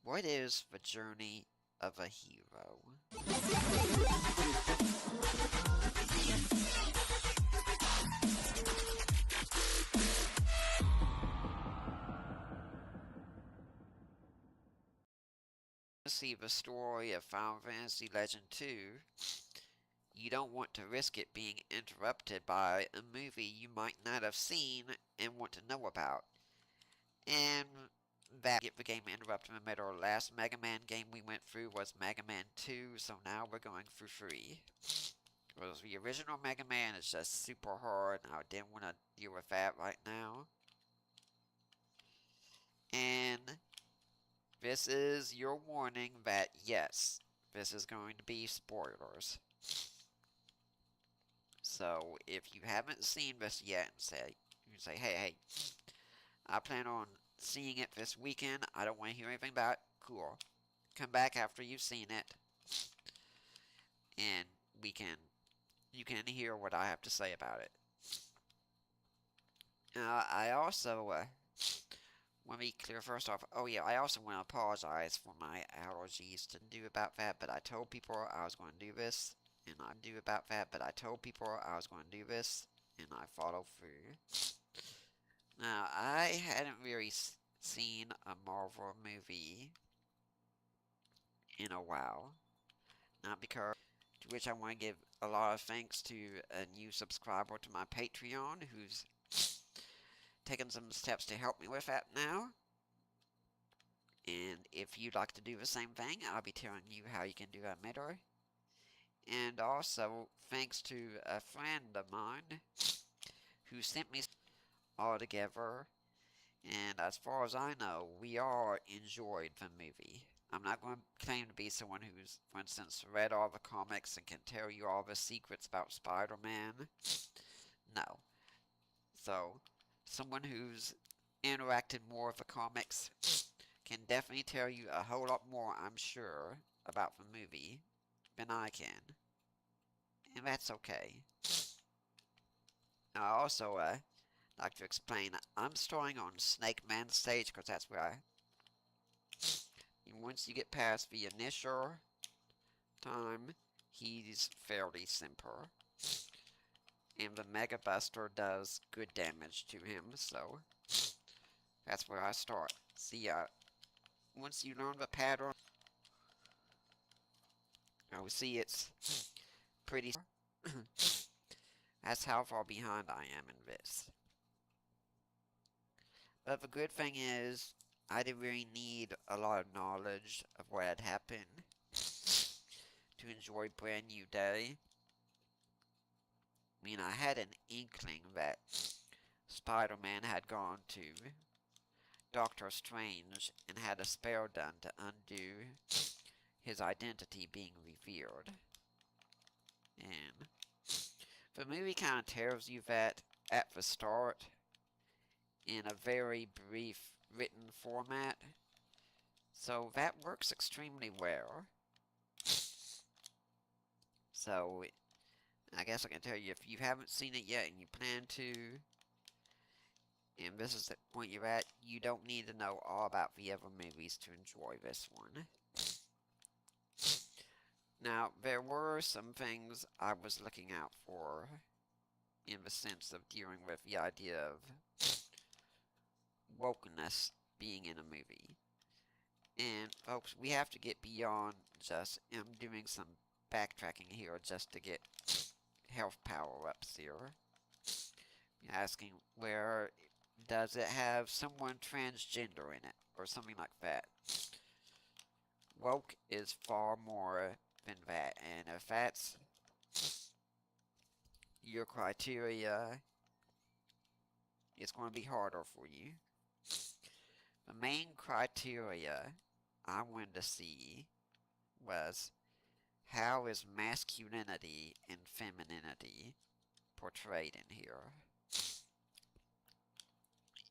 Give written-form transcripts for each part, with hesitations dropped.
What is the journey of a hero? To see the story of Final Fantasy Legend 2, you don't want to risk it being interrupted by a movie you might not have seen and want to know about. And that get the game interrupted in the middle. The last Mega Man game we went through was Mega Man 2, so now we're going through 3. Because the original Mega Man is just super hard, and I didn't want to deal with that right now. And this is your warning that yes, this is going to be spoilers. So if you haven't seen this yet and you say, hey, I plan on seeing it this weekend, I don't want to hear anything about it, cool. Come back after you've seen it, and you can hear what I have to say about it. I also want to be clear first off. Oh yeah, I also want to apologize for my allergies to do about that, but I told people I was going to do this, and I do about that, but I told people I was going to do this, and I followed through. Now, I hadn't really seen a Marvel movie in a while. Not because, to which I want to give a lot of thanks to a new subscriber to my Patreon who's taken some steps to help me with that now. And if you'd like to do the same thing, I'll be telling you how you can do that later. And also, thanks to a friend of mine who sent me all together. And as far as I know, we all enjoyed the movie. I'm not going to claim to be someone who's, for instance, read all the comics and can tell you all the secrets about Spider-Man. No. So, someone who's interacted more with the comics can definitely tell you a whole lot more, I'm sure, about the movie than I can. And that's okay. I also like to explain, I'm starting on Snake Man stage because that's where once you get past the initial time, he's fairly simple. And the Mega Buster does good damage to him, so that's where I start. See, once you learn the pattern, oh, see, it's pretty. That's how far behind I am in this. But the good thing is, I didn't really need a lot of knowledge of what had happened to enjoy Brand New Day. I mean, I had an inkling that Spider-Man had gone to Doctor Strange and had a spell done to undo his identity being revealed. And the movie kind of tells you that at the start in a very brief written format. So that works extremely well. So I guess I can tell you, if you haven't seen it yet and you plan to, and this is the point you're at, you don't need to know all about the other movies to enjoy this one. Now, there were some things I was looking out for in the sense of dealing with the idea of wokeness being in a movie. And, folks, we have to get beyond just, I'm doing some backtracking here just to get health power-ups here. Asking, where does it have someone transgender in it? Or something like that. Woke is far more than that, and if that's your criteria, it's going to be harder for you. The main criteria I wanted to see was, how is masculinity and femininity portrayed in here?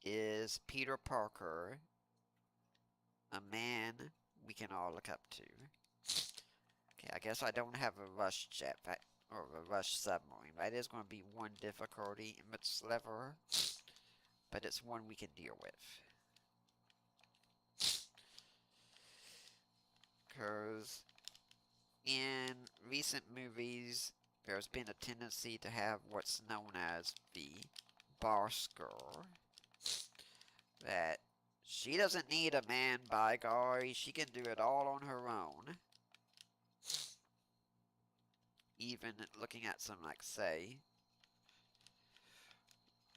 Is Peter Parker a man we can all look up to? Okay, I guess I don't have a rush jetpack or a rush submarine. That is going to be one difficulty in its level, but it's one we can deal with. 'cause in recent movies, there's been a tendency to have what's known as the boss girl. That she doesn't need a man, by golly, she can do it all on her own. Even looking at some, like, say,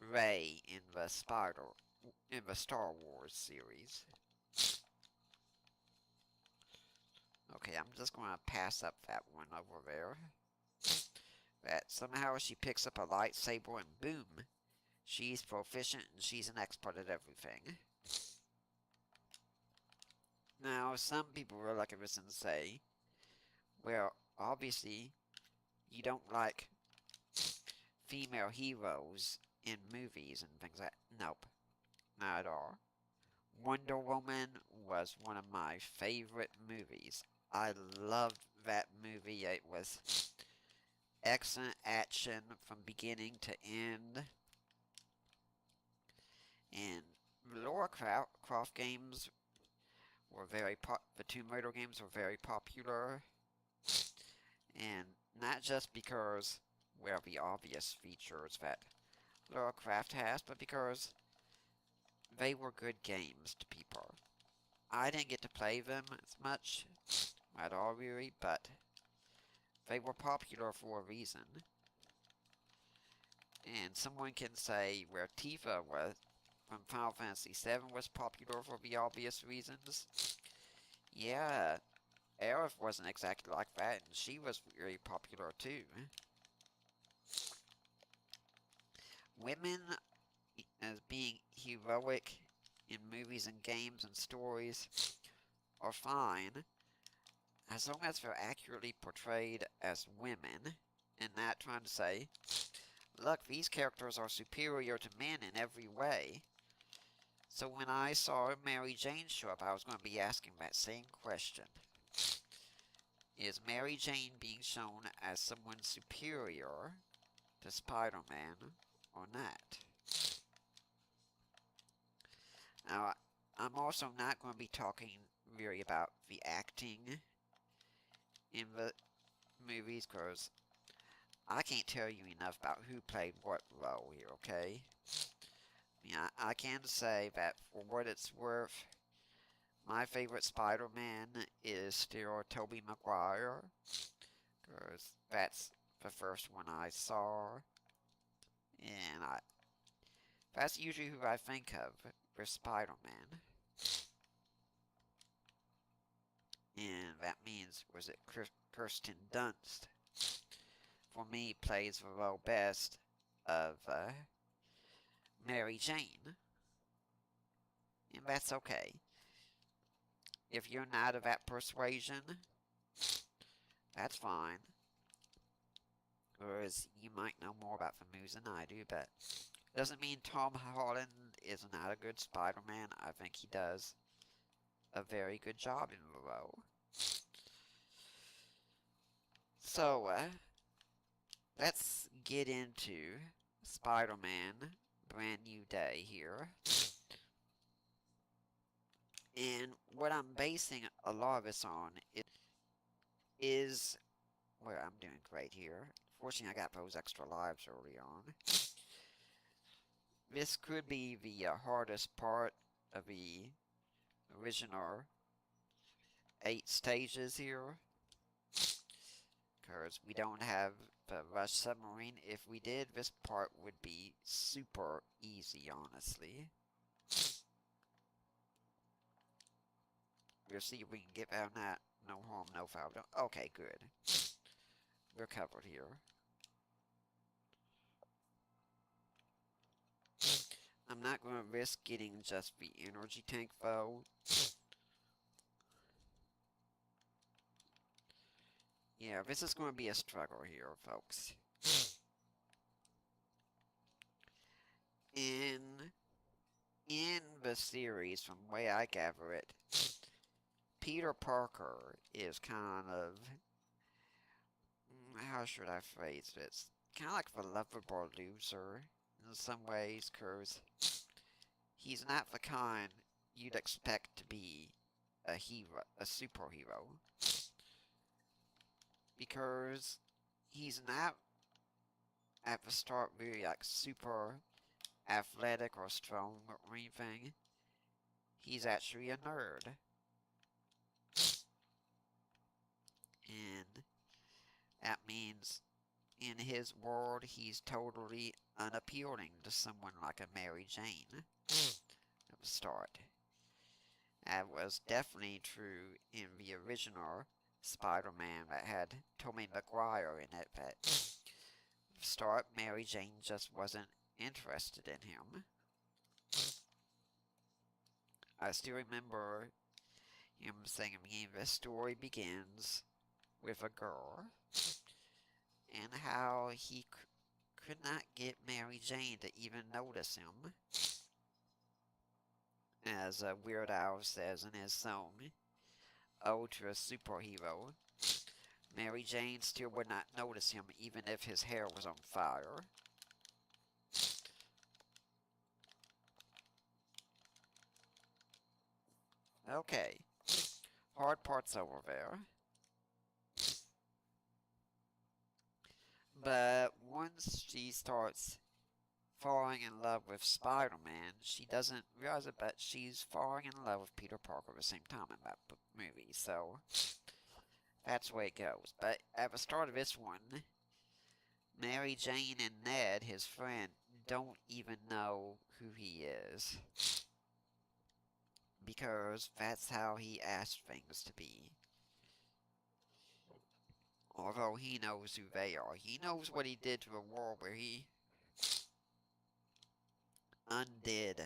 Rey in the Star Wars series. Okay, I'm just going to pass up that one over there. That somehow she picks up a lightsaber and boom, she's proficient and she's an expert at everything. Now, some people will look at this and say, well, obviously, you don't like female heroes in movies and things like that. Nope, not at all. Wonder Woman was one of my favorite movies. I loved that movie. It was excellent action from beginning to end. And the Lara Croft games were the Tomb Raider games were very popular. And not just because, well, the obvious features that Lara Croft has, but because they were good games to people. I didn't get to play them as much at all, really, but they were popular for a reason. And someone can say where Tifa was from Final Fantasy VII was popular for the obvious reasons. Yeah, Aerith wasn't exactly like that, and she was very popular too. Women as being heroic in movies and games and stories are fine, as long as they're accurately portrayed as women, and not trying to say, look, these characters are superior to men in every way. So when I saw Mary Jane show up, I was going to be asking that same question. Is Mary Jane being shown as someone superior to Spider-Man or not? Now, I'm also not going to be talking really about the acting in the movies, because I can't tell you enough about who played what role here, okay? Yeah, I can say that for what it's worth, my favorite Spider-Man is still Tobey Maguire, because that's the first one I saw, and that's usually who I think of for Spider-Man. And that means, was it Kirsten Dunst? For me, plays the role best of Mary Jane. And that's okay. If you're not of that persuasion, that's fine. Whereas you might know more about the movies than I do, but doesn't mean Tom Holland is not a good Spider-Man. I think he does a very good job in the role. So, let's get into Spider-Man Brand New Day here. And what I'm basing a lot of this on is well, I'm doing great here. Fortunately, I got those extra lives early on. This could be the hardest part of the original 8 stages here, because we don't have the rush submarine. If we did, this part would be super easy, honestly. We'll see if we can get out of that. No harm, no foul. Okay, good. We're covered here. I'm not going to risk getting just the energy tank, though. Yeah, this is going to be a struggle here, folks. In the series, from the way I gather it, Peter Parker is kind of, how should I phrase this? Kind of like the lovable loser in some ways, because he's not the kind you'd expect to be a superhero, because he's not at the start really like super athletic or strong or anything. He's actually a nerd. And that means in his world he's totally unappealing to someone like a Mary Jane at the start. That was definitely true in the original Spider-Man that had Tobey Maguire in it, but at the start Mary Jane just wasn't interested in him. I still remember him saying the story begins with a girl, and how he could not get Mary Jane to even notice him. As Weird Al says in his song, Ode to a Superhero, Mary Jane still would not notice him even if his hair was on fire. Okay, hard part's over there. But once she starts falling in love with Spider-Man, she doesn't realize it, but she's falling in love with Peter Parker at the same time in that movie, so that's the way it goes. But at the start of this one, Mary Jane and Ned, his friend, don't even know who he is, because that's how he asked things to be. Although he knows who they are. He knows what he did to the world, where he undid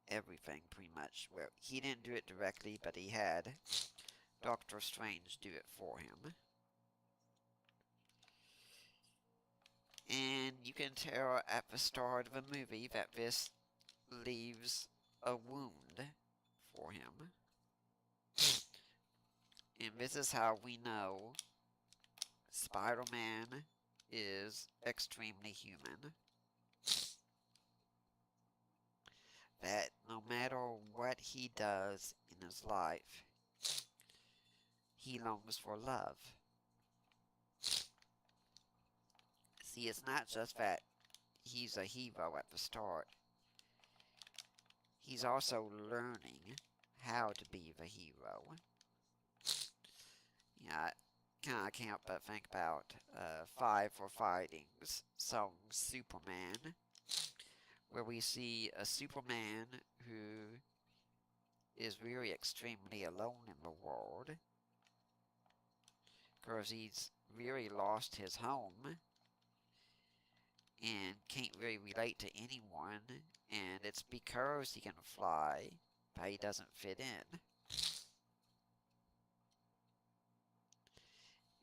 everything, pretty much. Well, he didn't do it directly, but he had Doctor Strange do it for him. And you can tell at the start of the movie that this leaves a wound for him. And this is how we know Spider-Man is extremely human. That no matter what he does in his life, he longs for love. See, it's not just that he's a hero at the start. He's also learning how to be the hero. Yeah, I kinda can't but think about Five for Fighting's song Superman, where we see a Superman who is really extremely alone in the world, because he's really lost his home and can't really relate to anyone, and it's because he can fly, but he doesn't fit in.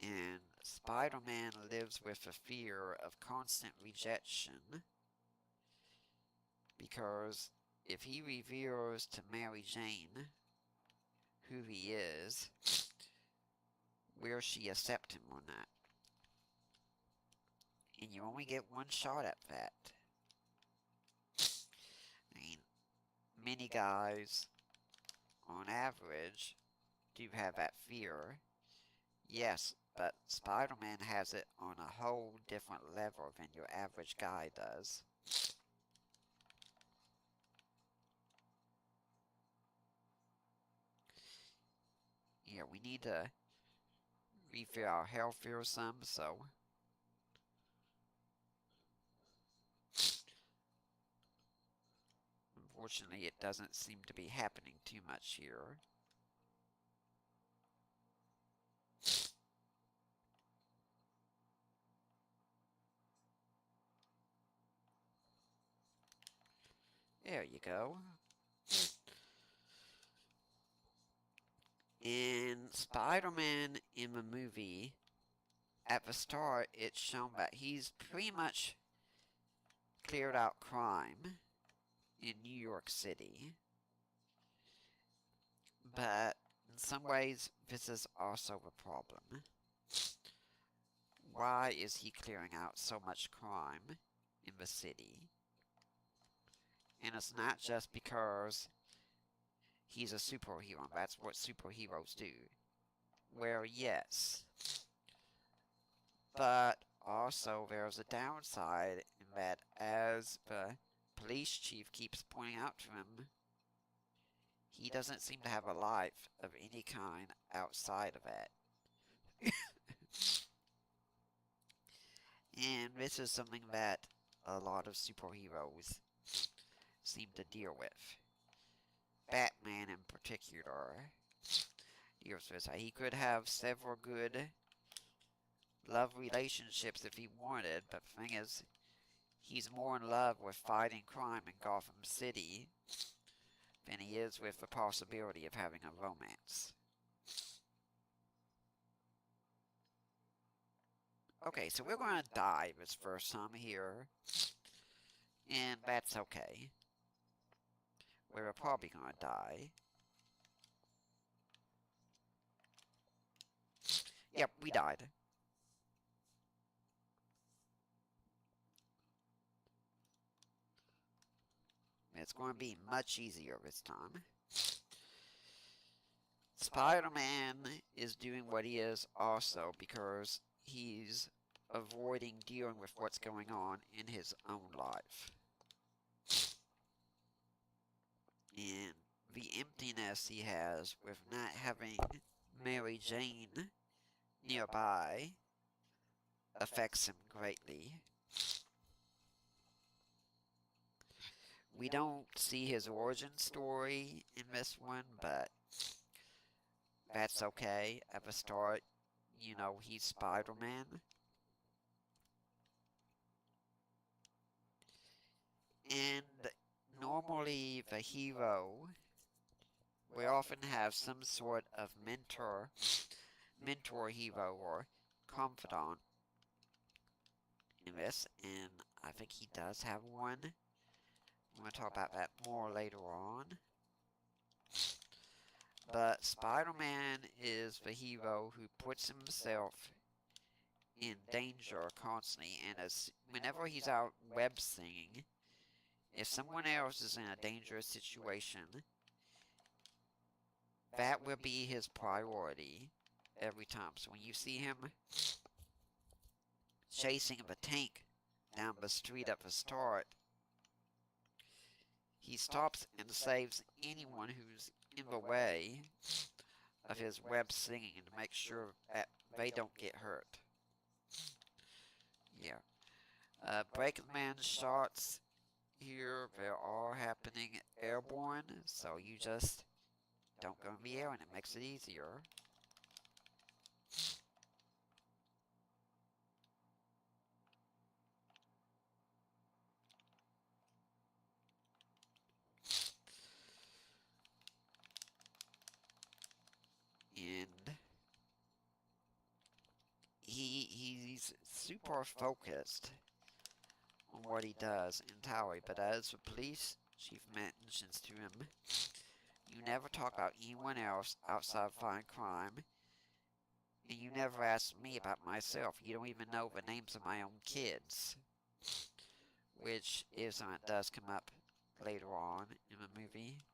And Spider-Man lives with the fear of constant rejection, because if he reveals to Mary Jane who he is, will she accept him or not? And you only get one shot at that. I mean, many guys, on average, do have that fear. Yes, but Spider-Man has it on a whole different level than your average guy does. Yeah, we need to refill our health here some, so unfortunately it doesn't seem to be happening too much here. There you go. In Spider-Man in the movie, at the start, it's shown that he's pretty much cleared out crime in New York City. But in some ways, this is also a problem. Why is he clearing out so much crime in the city? And it's not just because he's a superhero, and that's what superheroes do. Well, yes, but also there's a downside in that, as the police chief keeps pointing out to him, he doesn't seem to have a life of any kind outside of that. And this is something that a lot of superheroes seem to deal with. Batman in particular deals with this. He could have several good love relationships if he wanted, but the thing is, he's more in love with fighting crime in Gotham City than he is with the possibility of having a romance. Okay, so we're going to die this first time here, and that's okay. We're probably going to die. Yep, we died. It's going to be much easier this time. Spider-Man is doing what he is also because he's avoiding dealing with what's going on in his own life. And the emptiness he has with not having Mary Jane nearby affects him greatly. We don't see his origin story in this one, but that's okay. At the start, you know, he's Spider-Man. And normally the hero will often have some sort of mentor hero or confidant in this, and I think he does have one. I'm going to talk about that more later on. But Spider-Man is the hero who puts himself in danger constantly, and whenever he's out web slinging, if someone else is in a dangerous situation, that will be his priority every time. So when you see him chasing the tank down the street at the start, he stops and saves anyone who's in the way of his web slinging to make sure that they don't get hurt. Yeah. Breaking Man's shots here, they are happening airborne, so you just don't go in the air and it makes it easier. And he's super focused on what he does entirely, but as the police chief mentions to him, you never talk about anyone else outside of fighting crime, and you never ask me about myself. You don't even know the names of my own kids, which is something that does come up later on in the movie.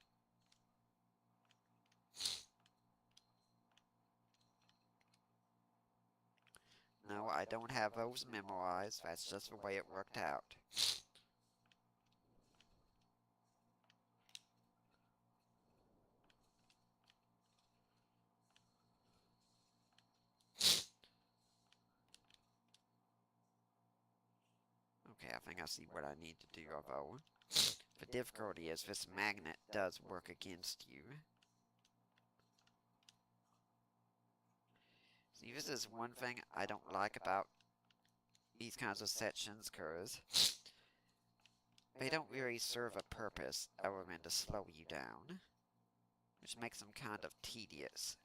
No, I don't have those memorized. That's just the way it worked out. Okay, I think I see what I need to do, although the difficulty is this magnet does work against you. See, this is one thing I don't like about these kinds of sections, because they don't really serve a purpose other than to slow you down, which makes them kind of tedious.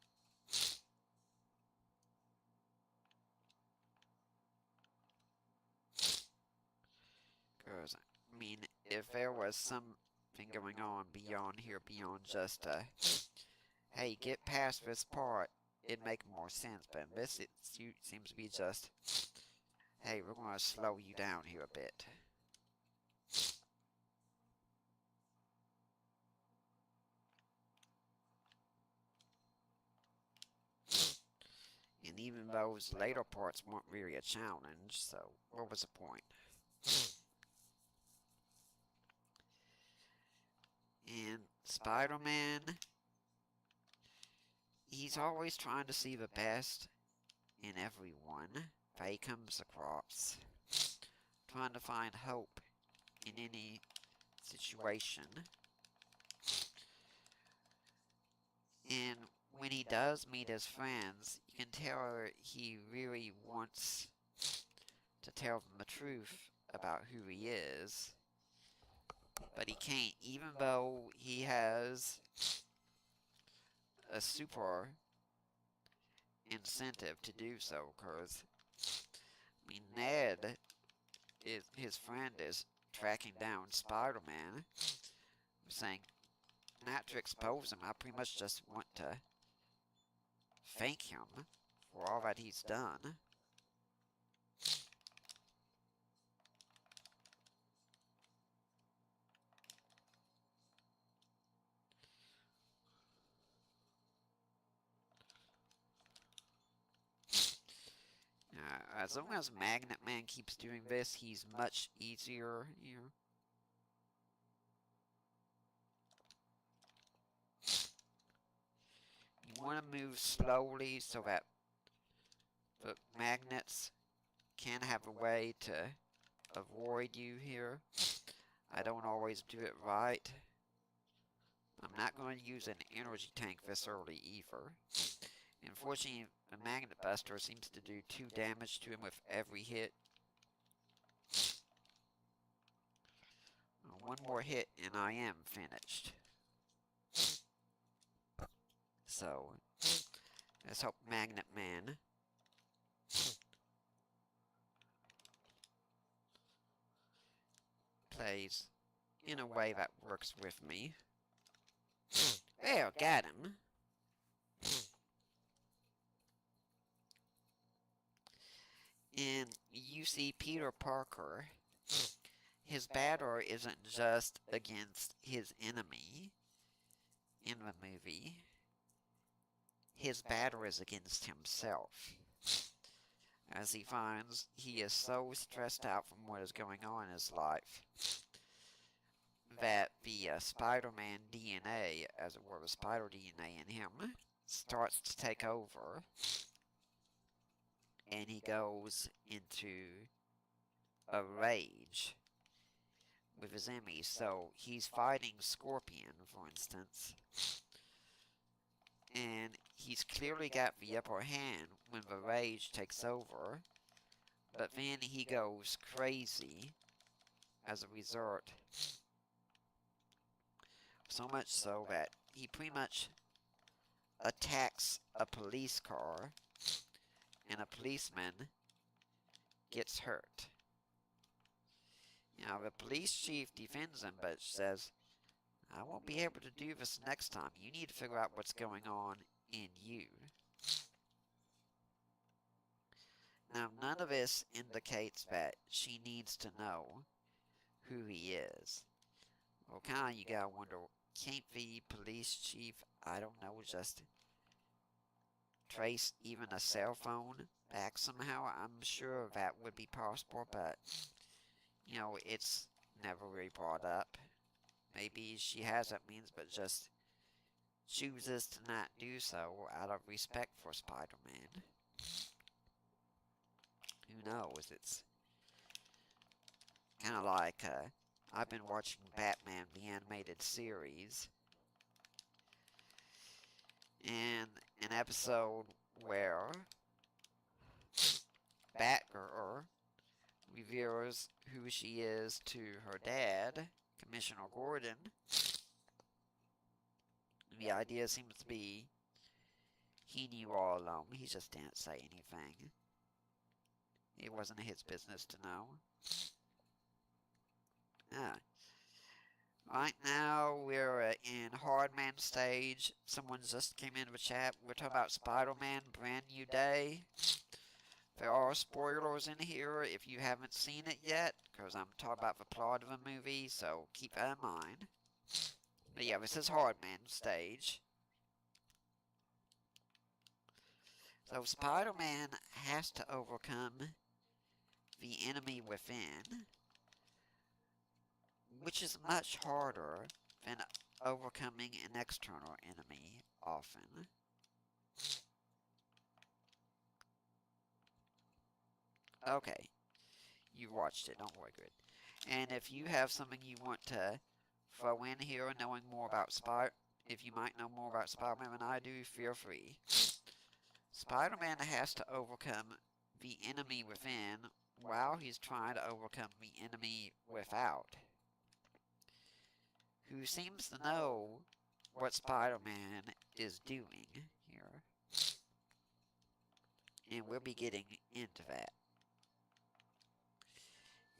Because, I mean, if there was something going on beyond here, beyond just hey, get past this part, it'd make more sense, but in this it seems to be just, hey, we're going to slow you down here a bit. even those later parts weren't really a challenge, so what was the point? And Spider-Man, he's always trying to see the best in everyone that he comes across, trying to find hope in any situation. And when he does meet his friends, you can tell he really wants to tell them the truth about who he is, but he can't, even though he has a super incentive to do so, because, I mean, Ned, his friend, is tracking down Spider-Man, saying, not to expose him, I pretty much just want to thank him for all that he's done. As long as Magnet Man keeps doing this, he's much easier here. You want to move slowly so that the magnets can have a way to avoid you here. I don't always do it right. I'm not going to use an energy tank this early either. Unfortunately, the Magnet Buster seems to do 2 damage to him with every hit. One more hit and I am finished. So, let's hope Magnet Man plays in a way that works with me. There, got him. And you see Peter Parker, his battle isn't just against his enemy in the movie. His battle is against himself, as he finds he is so stressed out from what is going on in his life that the Spider-Man DNA, as it were, the spider DNA in him, starts to take over, and he goes into a rage with his enemies. So he's fighting Scorpion, for instance, and he's clearly got the upper hand when the rage takes over, but then he goes crazy as a result. So much so that he pretty much attacks a police car, and a policeman gets hurt. Now, the police chief defends him, but says, I won't be able to do this next time. You need to figure out what's going on in you. Now, none of this indicates that she needs to know who he is. Well, kinda, you gotta wonder, can't the police chief, I don't know, just trace even a cell phone back somehow? I'm sure that would be possible, but, you know, it's never really brought up. Maybe she has that means, but just chooses to not do so out of respect for Spider-Man. Who knows? It's kind of like, I've been watching Batman, the animated series, and an episode where Batgirl reveals who she is to her dad, Commissioner Gordon. The idea seems to be he knew all along. He just didn't say anything. It wasn't his business to know. Right now, we're in Hardman stage. Someone just came into the chat. We're talking about Spider-Man, Brand New Day. There are spoilers in here if you haven't seen it yet, because I'm talking about the plot of the movie, so keep that in mind. But yeah, this is Hardman stage. So Spider-Man has to overcome the enemy within, which is much harder than overcoming an external enemy often. Okay, you watched it, don't worry, good. And if you have something you want to throw in here, knowing more about if you might know more about Spider-Man than I do, feel free. Spider-Man has to overcome the enemy within while he's trying to overcome the enemy without, who seems to know what Spider-Man is doing here. And we'll be getting into that.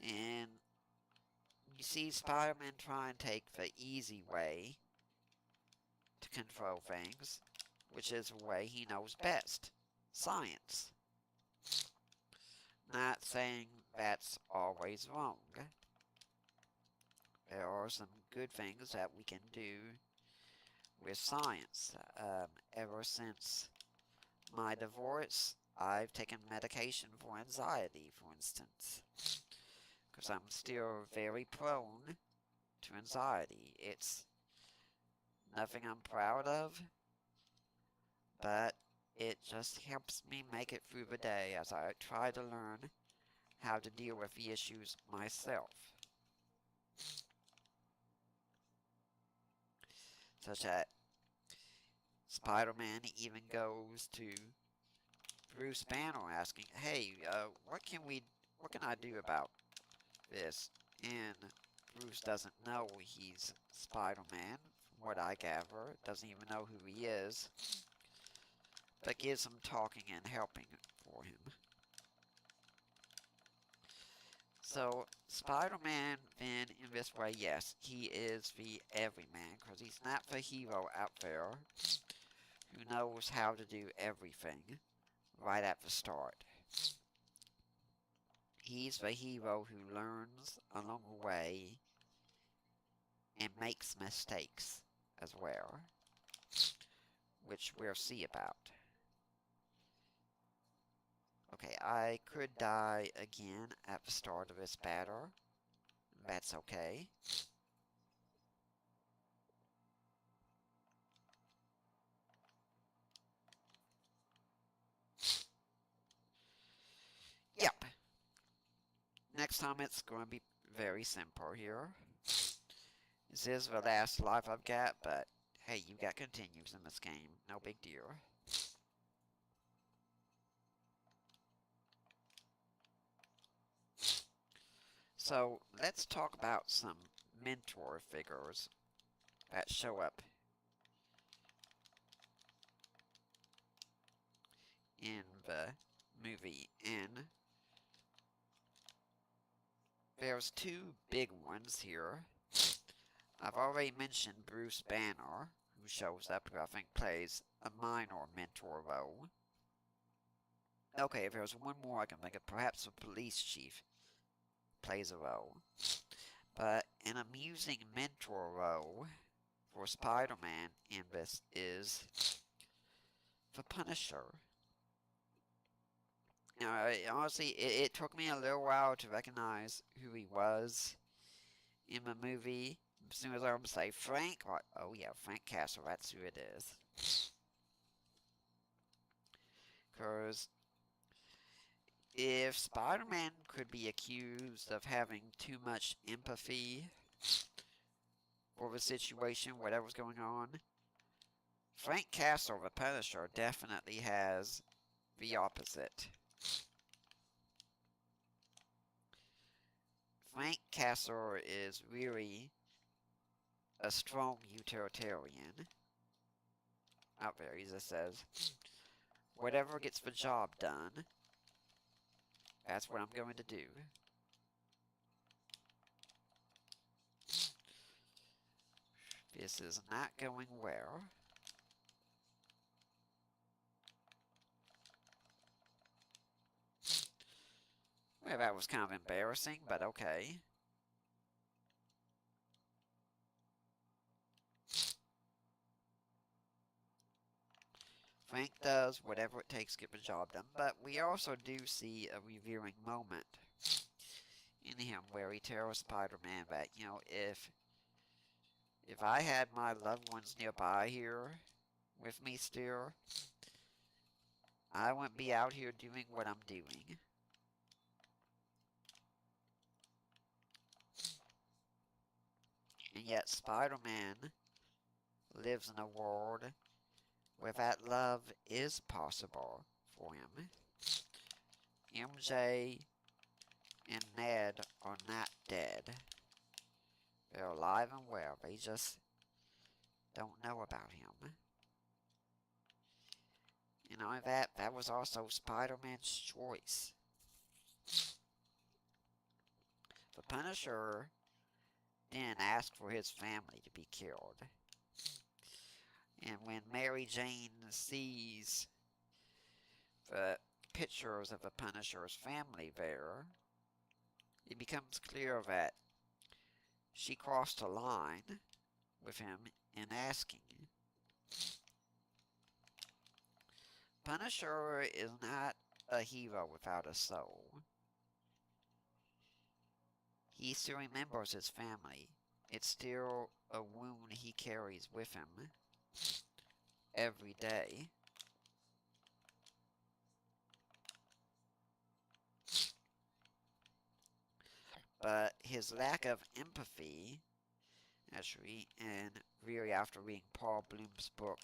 And you see Spider-Man try and take the easy way to control things, which is the way he knows best. Science. Not saying that's always wrong. There are some good things that we can do with science. Ever since my divorce, I've taken medication for anxiety, for instance. Because I'm still very prone to anxiety. It's nothing I'm proud of, but it just helps me make it through the day as I try to learn how to deal with the issues myself. Such that Spider-Man even goes to Bruce Banner asking, "Hey, what can I do about this?" And Bruce doesn't know he's Spider-Man, from what I gather. Doesn't even know who he is, but gives him talking and helping for him. So, Spider-Man, then, in this way, yes, he is the everyman, because he's not the hero out there who knows how to do everything right at the start. He's the hero who learns along the way and makes mistakes as well, which we'll see about. Okay, I could die again at the start of this battle. That's okay. Yep. Next time it's going to be very simple here. This is the last life I've got, but hey, you got continues in this game. No big deal. So, let's talk about some mentor figures that show up in the movie. And there's two big ones here. I've already mentioned Bruce Banner, who shows up, who I think plays a minor mentor role. Okay, if there's one more I can think of, perhaps the police chief plays a role. But an amusing mentor role for Spider-Man in this is the Punisher. Now, honestly, it took me a little while to recognize who he was in the movie. As soon as I would say Frank, oh yeah, Frank Castle, that's who it is. Because if Spider-Man could be accused of having too much empathy for the situation, whatever's going on, Frank Castle, the Punisher, definitely has the opposite. Frank Castle is really a strong utilitarian. Out there, he just says, whatever gets the job done, that's what I'm going to do. This is not going well. Well, that was kind of embarrassing, but okay. Frank does whatever it takes to get the job done, but we also do see a revealing moment in him where he tells Spider-Man that, if I had my loved ones nearby here with me still, I wouldn't be out here doing what I'm doing. And yet Spider-Man lives in a world where that love is possible for him. MJ and Ned are not dead. They're alive and well. They just don't know about him. That was also Spider-Man's choice. The Punisher didn't ask for his family to be killed. And when Mary Jane sees the pictures of the Punisher's family there, it becomes clear that she crossed a line with him in asking. Punisher is not a hero without a soul. He still remembers his family. It's still a wound he carries with him every day. But his lack of empathy, actually, and really after reading Paul Bloom's book,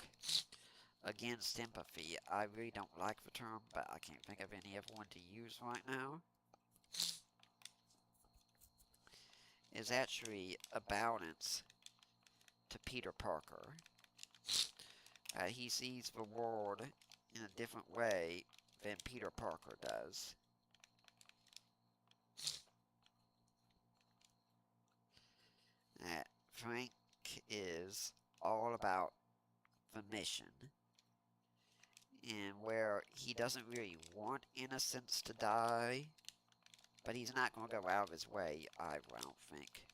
Against Empathy, I really don't like the term, but I can't think of any other one to use right now, is actually a balance to Peter Parker. He sees the world in a different way than Peter Parker does. Frank is all about the mission, and where he doesn't really want innocents to die, but he's not going to go out of his way either, I don't think.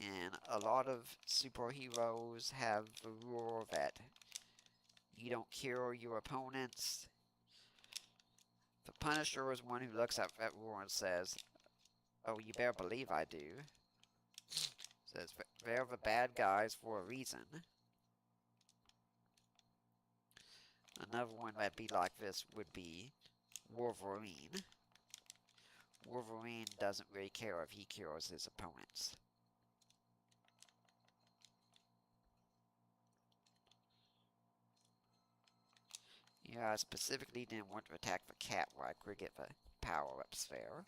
And a lot of superheroes have the rule that you don't kill your opponents. The Punisher is one who looks at that rule and says, "Oh, you better believe I do." Says, "They're the bad guys for a reason." Another one that'd be like this would be Wolverine. Wolverine doesn't really care if he kills his opponents. Yeah, I specifically didn't want to attack the cat where I could get the power-ups there.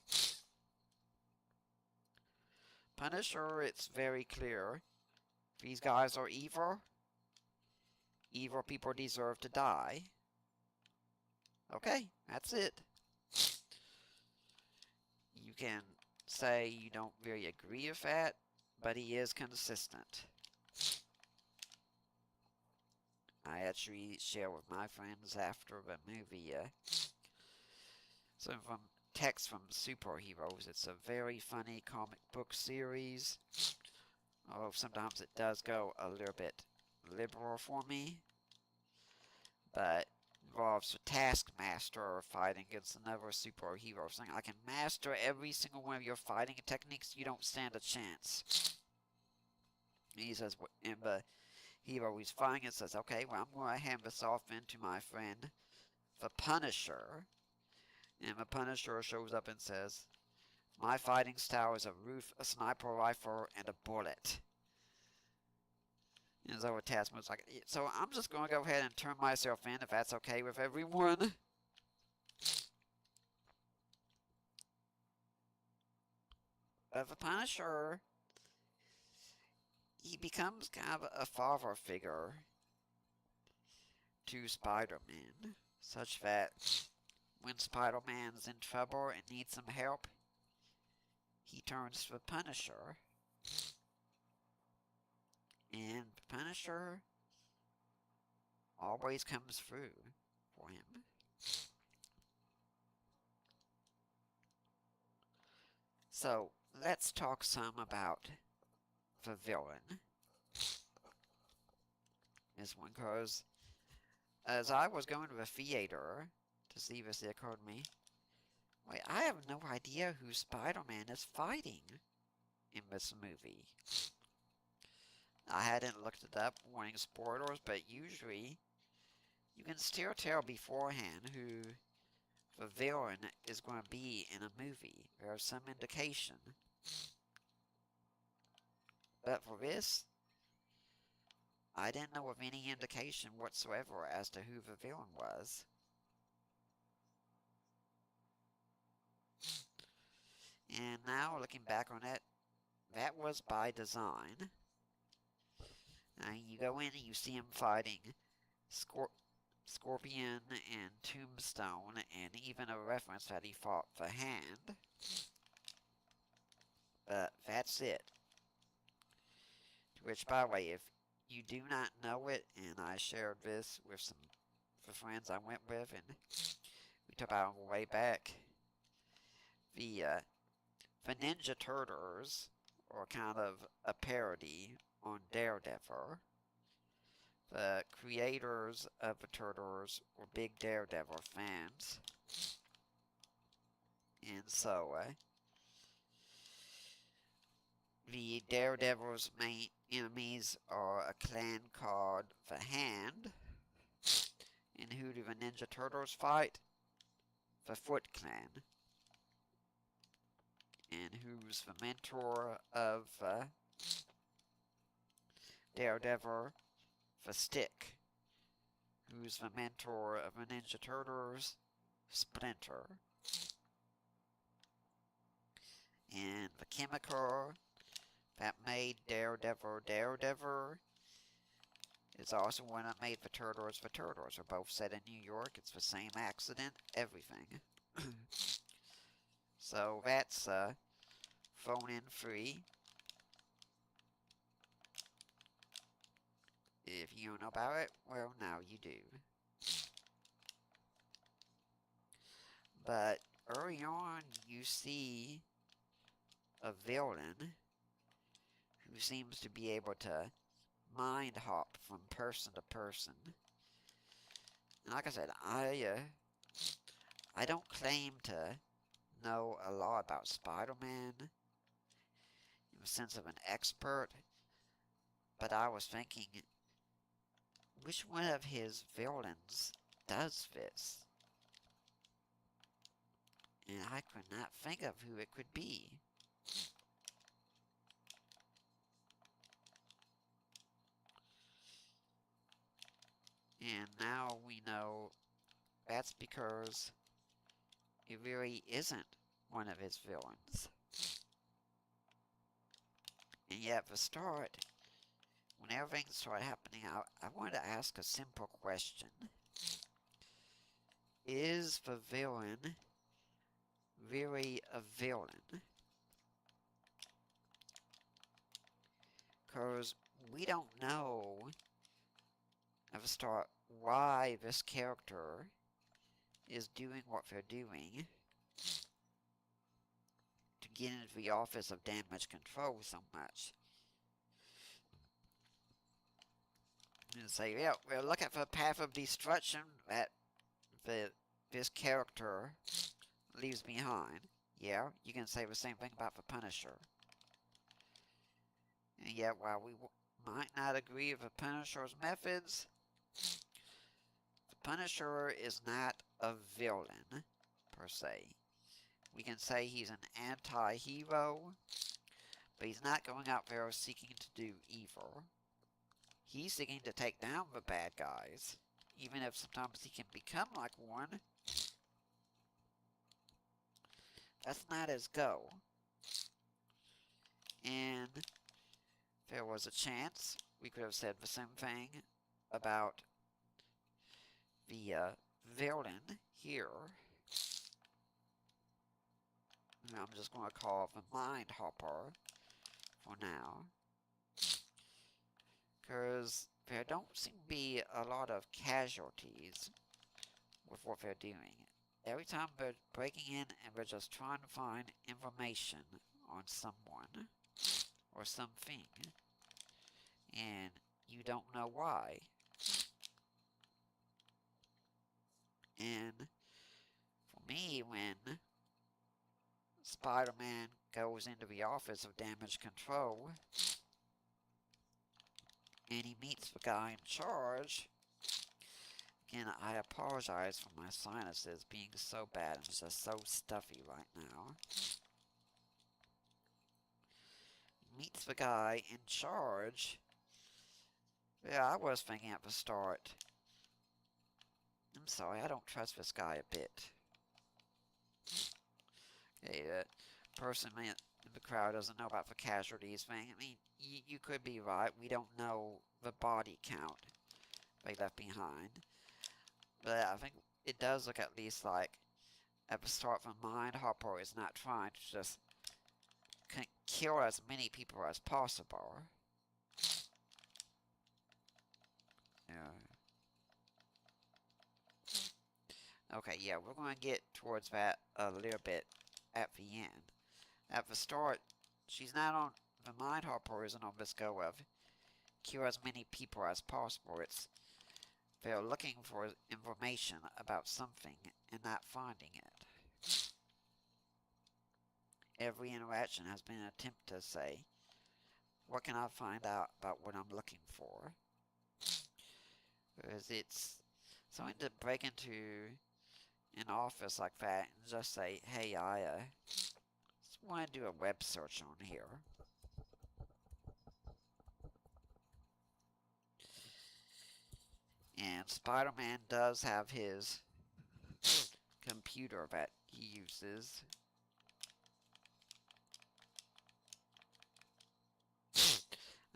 Punisher, it's very clear. These guys are evil. Evil people deserve to die. Okay, that's it. You can say you don't really agree with that, but he is consistent. I actually share with my friends after the movie some from text from superheroes. It's a very funny comic book series. Although sometimes it does go a little bit liberal for me. But involves a Taskmaster fighting against another superhero, saying, "I can master every single one of your fighting techniques, you don't stand a chance." And he says, and the hero he's fighting it says, "Okay, well, I'm going to hand this off into my friend, the Punisher." And the Punisher shows up and says, "My fighting style is a roof, a sniper rifle, and a bullet." And so Taskmaster's like, "So I'm just going to go ahead and turn myself in if that's okay with everyone." But the Punisher, he becomes kind of a father figure to Spider-Man, such that when Spider-Man's in trouble and needs some help, he turns to the Punisher. And the Punisher always comes through for him. So, let's talk some about the villain. This one, because As I was going to the theater to see this, it occurred to me, wait, I have no idea who Spider-Man is fighting in this movie. I hadn't looked it up, warning spoilers, but usually you can still tell beforehand who the villain is going to be in a movie. There's some indication. But for this, I didn't know of any indication whatsoever as to who the villain was. And now, looking back on it, that was by design. You go in and you see him fighting Scorpion and Tombstone, and even a reference that he fought the Hand. But that's it. Which, by the way, if you do not know it, and I shared this with some the friends I went with, and we talked about it way back, the Ninja Turtles are kind of a parody on Daredevil. The creators of the Turtles were big Daredevil fans, and so the Daredevil's main enemies are a clan called the Hand. And who do the Ninja Turtles fight? The Foot Clan. And who's the mentor of Daredevil? The Stick. Who's the mentor of the Ninja Turtles? Splinter. And the chemical that made Daredevil is also one that made the Turtles. The Turtles are both set in New York. It's the same accident, everything. So that's phone in free. If you don't know about it, well, now you do. But early on, you see a villain who seems to be able to mind hop from person to person. And like I said, I don't claim to know a lot about Spider-Man in the sense of an expert, but I was thinking, which one of his villains does this? And I could not think of who it could be. And now we know that's because it really isn't one of his villains. And yet at the start, when everything started happening, I wanted to ask a simple question. Is the villain really a villain? Because we don't know at the start why this character is doing what they're doing to get into the Office of Damage Control so much. And say, yeah, we'll look at the path of destruction that this character leaves behind. Yeah, you can say the same thing about the Punisher. And yet, while we might not agree with the Punisher's methods, the Punisher is not a villain, per se. We can say he's an anti-hero, but he's not going out there seeking to do evil. He's seeking to take down the bad guys, even if sometimes he can become like one. That's not his goal. And there was a chance we could have said the same thing about the villain here. I'm just going to call the Mind Hopper for now. Because there don't seem to be a lot of casualties with what they're doing. Every time they're breaking in and they're just trying to find information on someone or something, and you don't know why. see when Spider-Man goes into the Office of Damage Control and he meets the guy in charge. Again, I apologize for my sinuses being so bad. I'm just so stuffy right now. Meets the guy in charge. Yeah, I was thinking at the start. I'm sorry, I don't trust this guy a bit. Okay, that person in the crowd doesn't know about the casualties thing. I mean, you could be right. We don't know the body count they left behind. But I think it does look at least like at the start the Mind Hopper is not trying to just kill as many people as possible. Yeah. Okay, yeah, we're going to get towards that a little bit at the end. At the start, she's not on, the Mind Hopper isn't on this go of kill as many people as possible. It's, they're looking for information about something and not finding it. Every interaction has been an attempt to say, what can I find out about what I'm looking for? Because it's something to break into an office like that and just say, hey, I just want to do a web search on here. And Spider-Man does have his computer that he uses.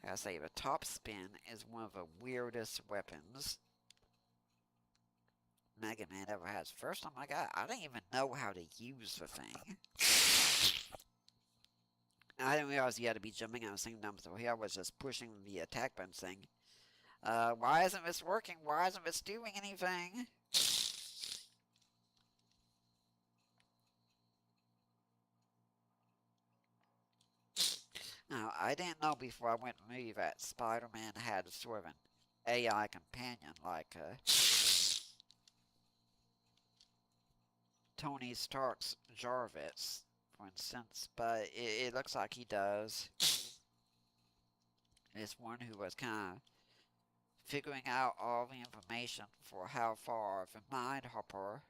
Like I say, the top spin is one of the weirdest weapons Mega Man ever has. First time I got it, I didn't even know how to use the thing. I didn't realize you had to be jumping on the same number, so here I was just pushing the attack button saying, why isn't this working? Why isn't this doing anything? Now, I didn't know before I went to the movie that Spider-Man had sort of an AI companion like Tony Stark's Jarvis, for instance, but it looks like he does. It's one who was kind of figuring out all the information for how far the Mind Hopper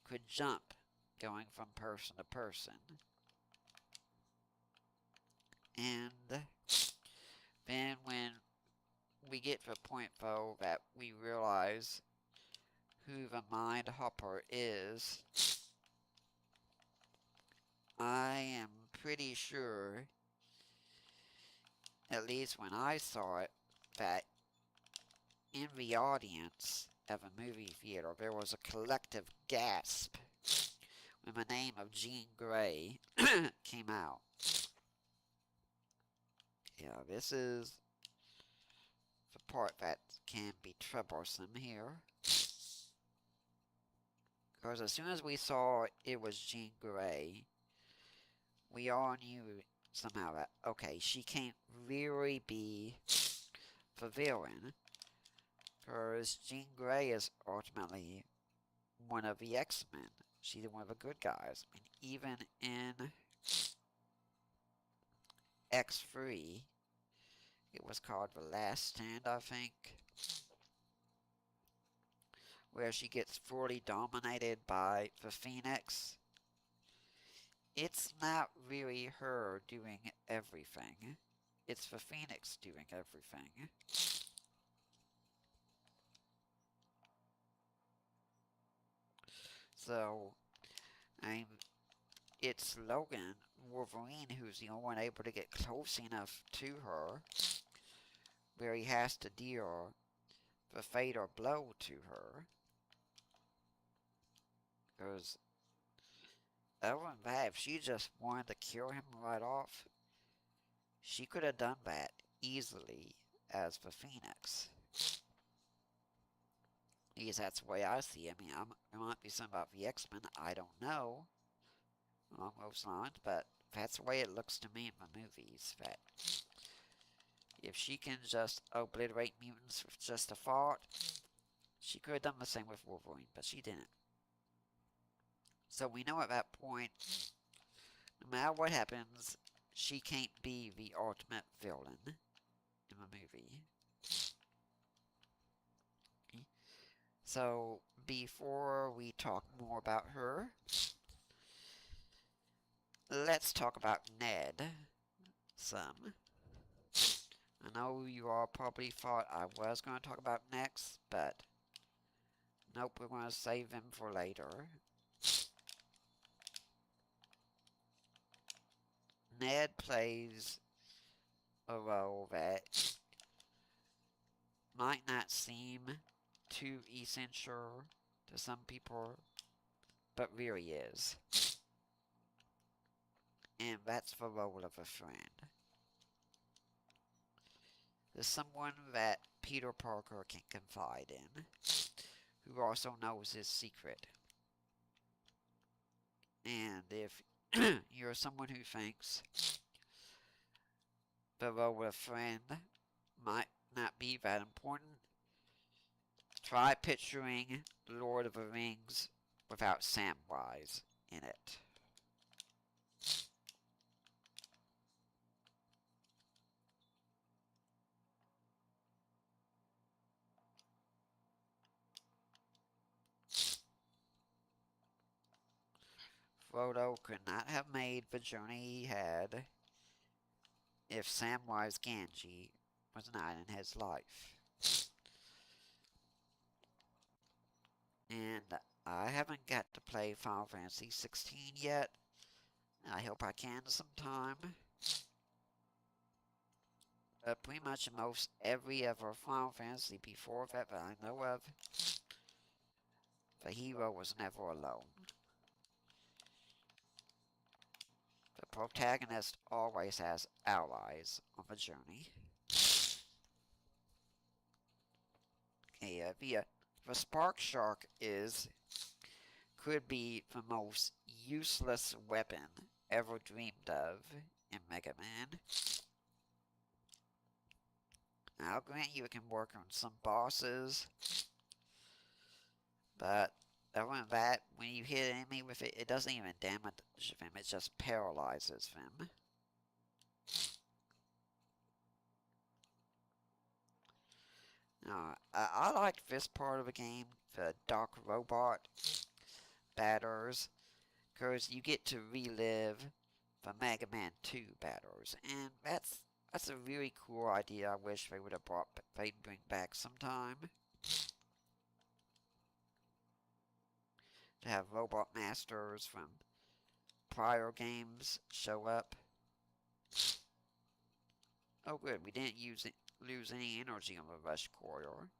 could jump going from person to person. And then when we get to the point, though, that we realize who the Mind Hopper is, I am pretty sure, at least when I saw it, that in the audience of a movie theater there was a collective gasp when the name of Jean Grey came out. Yeah, this is the part that can be troublesome here. Because as soon as we saw it was Jean Grey, we all knew somehow that, okay, she can't really be the villain. Because Jean Grey is ultimately one of the X-Men. She's one of the good guys. I mean, even in X3, it was called The Last Stand, I think, where she gets fully dominated by the Phoenix. It's not really her doing everything. It's the Phoenix doing everything. So, it's Logan, Wolverine, who's the only one able to get close enough to her, where he has to deal the fatal blow to her. Because, other than that, if she just wanted to kill him right off, she could have done that easily as the Phoenix. At least that's the way I see it. I mean, there might be something about the X-Men I don't know along those lines, but that's the way it looks to me in the movies. That if she can just obliterate mutants with just a thought, she could have done the same with Wolverine, but she didn't. So we know at that point, no matter what happens, she can't be the ultimate villain in the movie. So before we talk more about her, let's talk about Ned some. I know you all probably thought I was going to talk about next, but nope, we're going to save him for later. Ned plays a role that might not seem too essential to some people, but really is. And that's the role of a friend. There's someone that Peter Parker can confide in, who also knows his secret. And if you're someone who thinks the role of friend might not be that important, try picturing Lord of the Rings without Samwise in it. Frodo could not have made the journey he had if Samwise Gamgee was not in his life. And I haven't got to play Final Fantasy 16 yet. I hope I can sometime. Pretty much most every other Final Fantasy before that I know of, the hero was never alone. The protagonist always has allies on the journey. The Spark Shark could be the most useless weapon ever dreamed of in Mega Man. I'll grant you it can work on some bosses, but other than that, when you hit an enemy with it, it doesn't even damage them, it just paralyzes them. I liked this part of the game, the Doc Robot batters, because you get to relive the Mega Man 2 batters, and that's a really cool idea. I wish they'd bring back sometime. To have robot masters from prior games show up. Oh good, we didn't lose any energy on the rush corridor.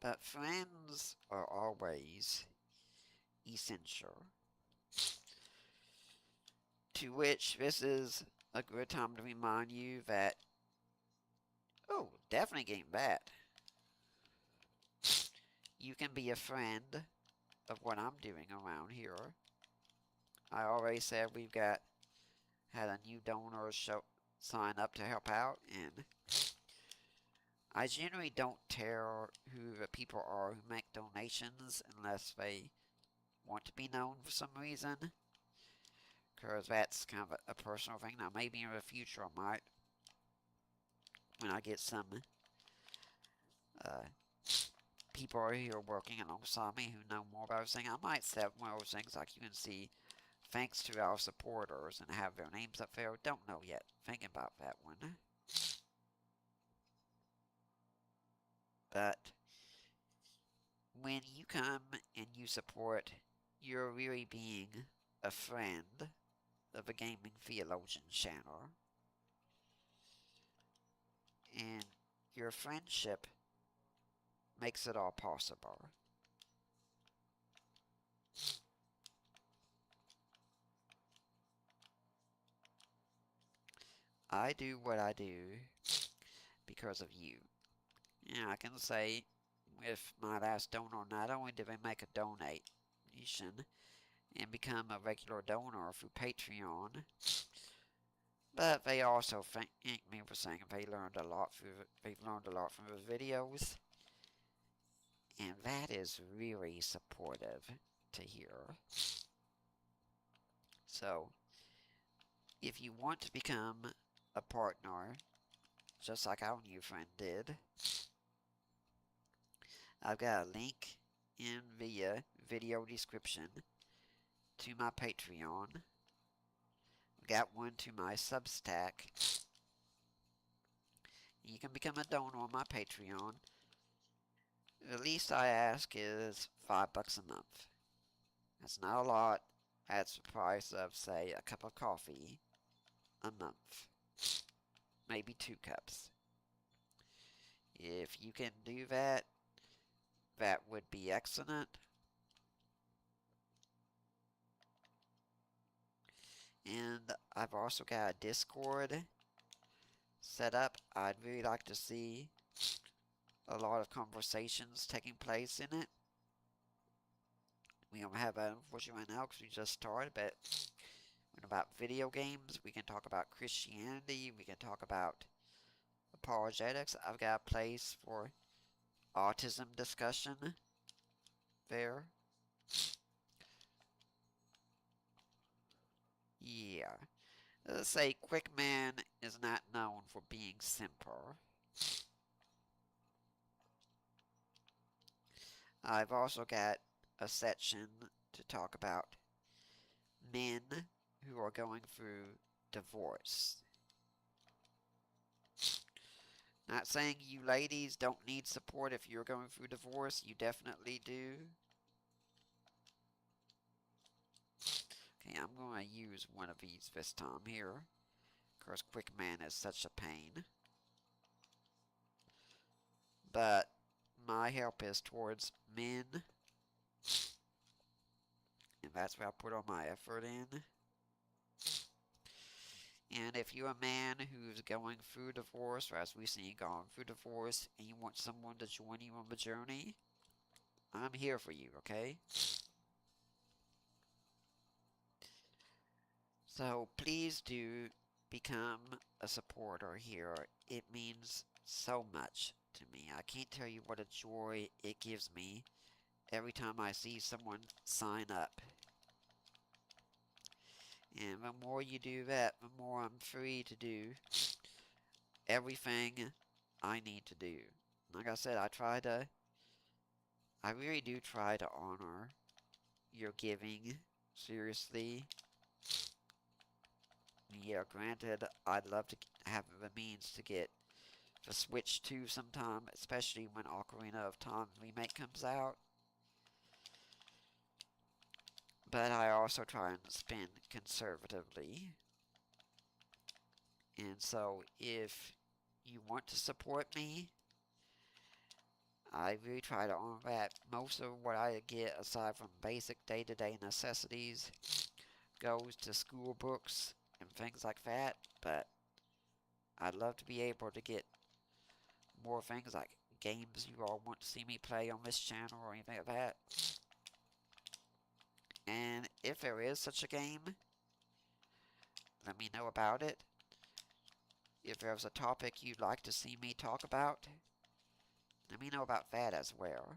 But friends are always essential. To which this is a good time to remind you that, oh, definitely getting that. You can be a friend of what I'm doing around here. I already said we've had a new donor sign up to help out, and I generally don't tell who the people are who make donations unless they want to be known for some reason, because that's kind of a personal thing. Now maybe in the future I might, when I get some people who are working alongside me who know more about everything, I might set one of those things like you can see, thanks to our supporters, and have their names up there. Don't know yet. Thinking about that one. But when you come and you support, you're really being a friend of a gaming theologian channel. And your friendship makes it all possible. I do what I do because of you. Yeah, I can say with my last donor, not only did they make a donation and become a regular donor through Patreon, But they also thank me for saying they've learned a lot from the videos, and that is really supportive to hear. So, if you want to become a partner, just like our new friend did, I've got a link in the video description to my Patreon. I've got one to my Substack. You can become a donor on my Patreon. The least I ask is $5 a month. That's not a lot. That's the price of, say, a cup of coffee a month. Maybe 2 cups. If you can do that, that would be excellent. And I've also got a Discord set up. I'd really like to see a lot of conversations taking place in it. We don't have that unfortunately right now because we just started, but about video games, we can talk about Christianity, we can talk about apologetics. I've got a place for autism discussion there. Yeah. Let's say Quickman is not known for being simple. I've also got a section to talk about men who are going through divorce. Not saying you ladies don't need support if you're going through divorce, you definitely do. Okay, I'm going to use one of these this time here. Of course, Quickman is such a pain. But my help is towards men. And that's where I put all my effort in. And if you're a man who's going through divorce, or has recently gone through divorce, and you want someone to join you on the journey, I'm here for you, okay? So please do become a supporter here. It means so much to me. I can't tell you what a joy it gives me every time I see someone sign up. And the more you do that, the more I'm free to do everything I need to do. Like I said, I really do try to honor your giving, seriously. Yeah, granted, I'd love to have the means to get the Switch 2 sometime, especially when Ocarina of Time remake comes out. But I also try and spend conservatively. And so if you want to support me, I really try to honor that. Most of what I get, aside from basic day-to-day necessities, goes to school books and things like that. But I'd love to be able to get more things like games you all want to see me play on this channel or anything like that. And if there is such a game, let me know about it. If there's a topic you'd like to see me talk about, let me know about that as well.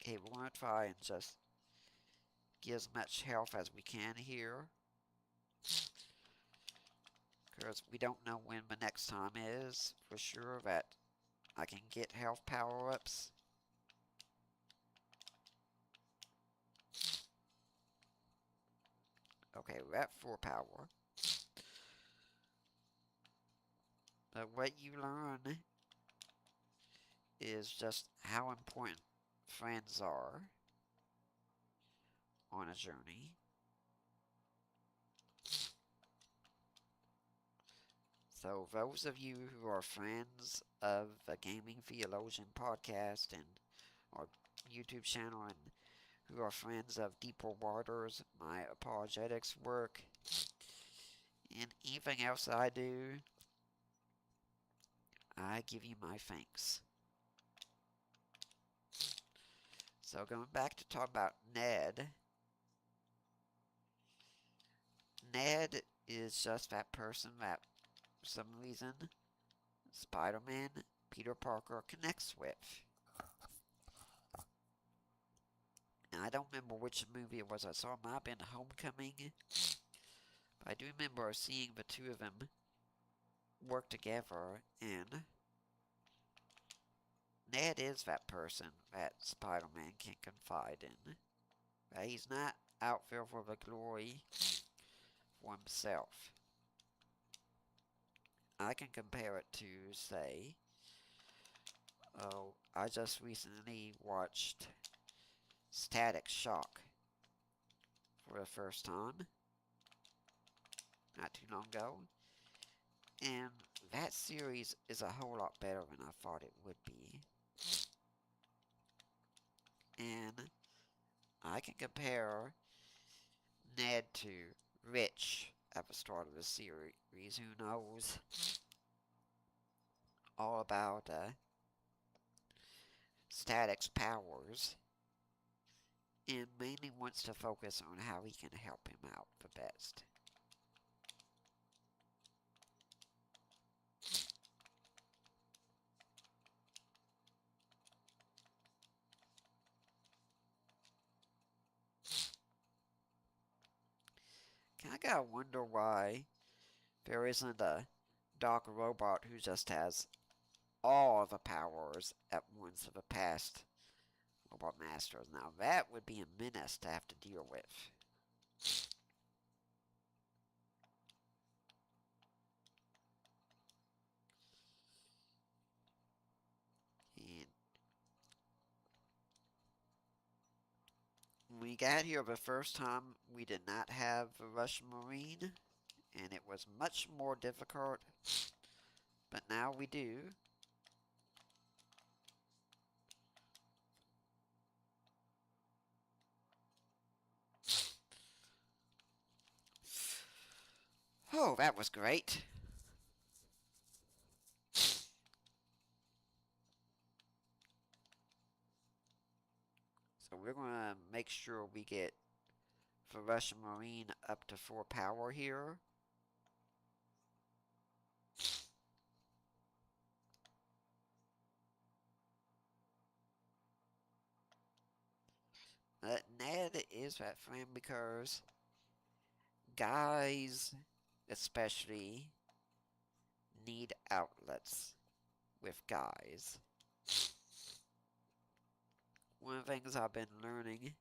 Okay, we're going to try and just get as much health as we can here. Because we don't know when the next time is for sure that I can get health power-ups. Okay, we're at 4 power. But what you learn is just how important friends are on a journey. So those of you who are friends of the Gaming Theologian podcast and our YouTube channel and who are friends of Deeper Waters, my apologetics work, and anything else that I do, I give you my thanks. So going back to talk about Ned. Ned is just that person that, for some reason, Spider-Man Peter Parker connects with. And I don't remember which movie it was I saw. It might have been Homecoming. But I do remember seeing the two of them work together, and Ned is that person that Spider-Man can confide in. That he's not out there for the glory for himself. I can compare it to, say, oh, I just recently watched Static Shock for the first time, not too long ago, and that series is a whole lot better than I thought it would be. And I can compare Ned to Rich at the start of the series, who knows all about Static's powers and mainly wants to focus on how he can help him out the best. I gotta wonder why there isn't a Doc Robot who just has all the powers at once of the past Robot Masters. Now that would be a menace to have to deal with. And when we got here the first time, we did not have the Russian Marine, and it was much more difficult, but now we do. Oh, that was great. So we're going to make sure we get the Russian Marine up to 4 power here. Ned is that friend because guys, especially, need outlets with guys. One of the things I've been learning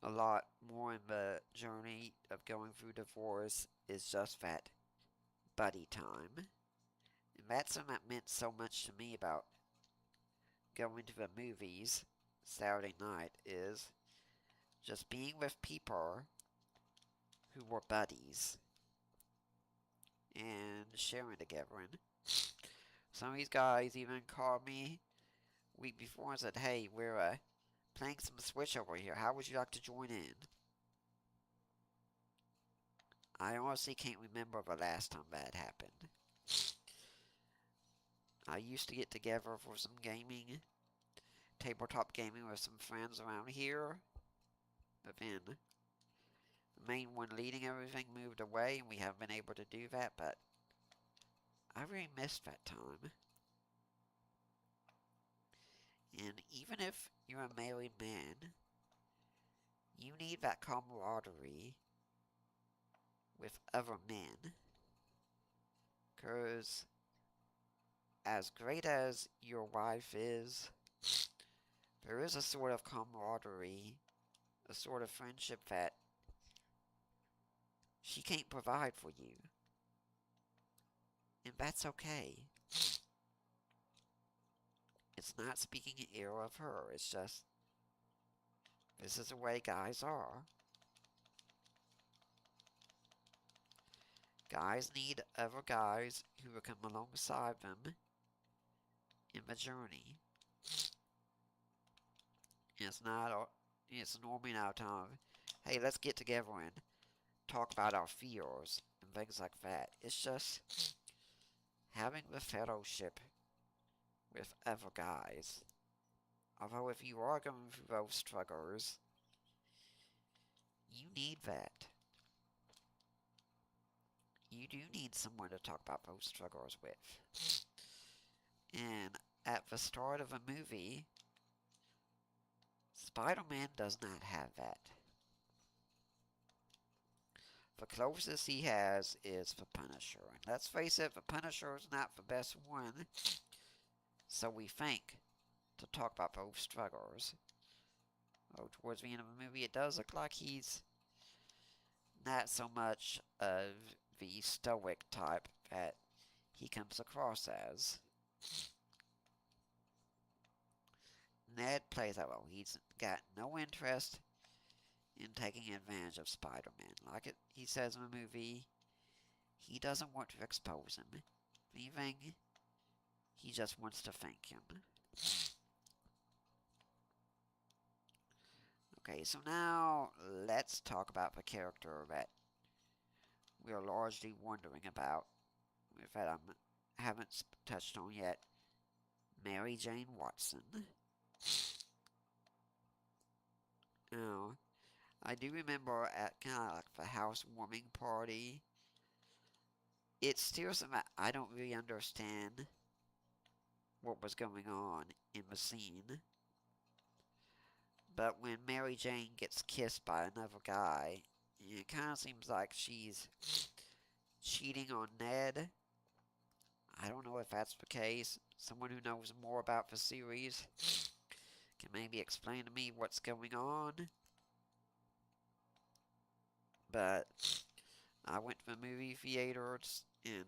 a lot more in the journey of going through divorce is just that buddy time. And that's something that meant so much to me about going to the movies Saturday night is just being with people who were buddies and sharing together. And some of these guys even called me week before and said, "Hey, we're playing some Switch over here. How would you like to join in?" I honestly can't remember the last time that happened. I used to get together for some gaming, tabletop gaming with some friends around here, but then the main one leading everything moved away and we haven't been able to do that, but I really missed that time. And even if you're a married man, you need that camaraderie with other men. Because as great as your wife is, there is a sort of camaraderie, a sort of friendship that she can't provide for you. And that's okay. It's not speaking ill of her, it's just this is the way guys are. Guys need other guys who will come alongside them in the journey. It's normally now time. Hey, let's get together and talk about our fears and things like that. It's just having the fellowship with other guys. Although if you are going through those struggles, you need that. you do need someone to talk about those struggles with. And at the start of a movie, Spider-Man does not have that. The closest he has is the Punisher. And let's face it, the Punisher is not the best one. So we think to talk about those struggles. Oh, towards the end of the movie, it does look like he's not so much of the stoic type that he comes across as. Ned plays that role. He's got no interest in taking advantage of Spider-Man. He says in the movie, he doesn't want to expose him. If anything, he just wants to thank him. Okay, so now let's talk about the character that we are largely wondering about, that I haven't touched on yet, Mary Jane Watson. Now, I do remember at kind of like the housewarming party, it's still something I don't really understand what was going on in the scene. But when Mary Jane gets kissed by another guy, it kind of seems like she's cheating on Ned. I don't know if that's the case. Someone who knows more about the series can maybe explain to me what's going on. But I went to the movie theater and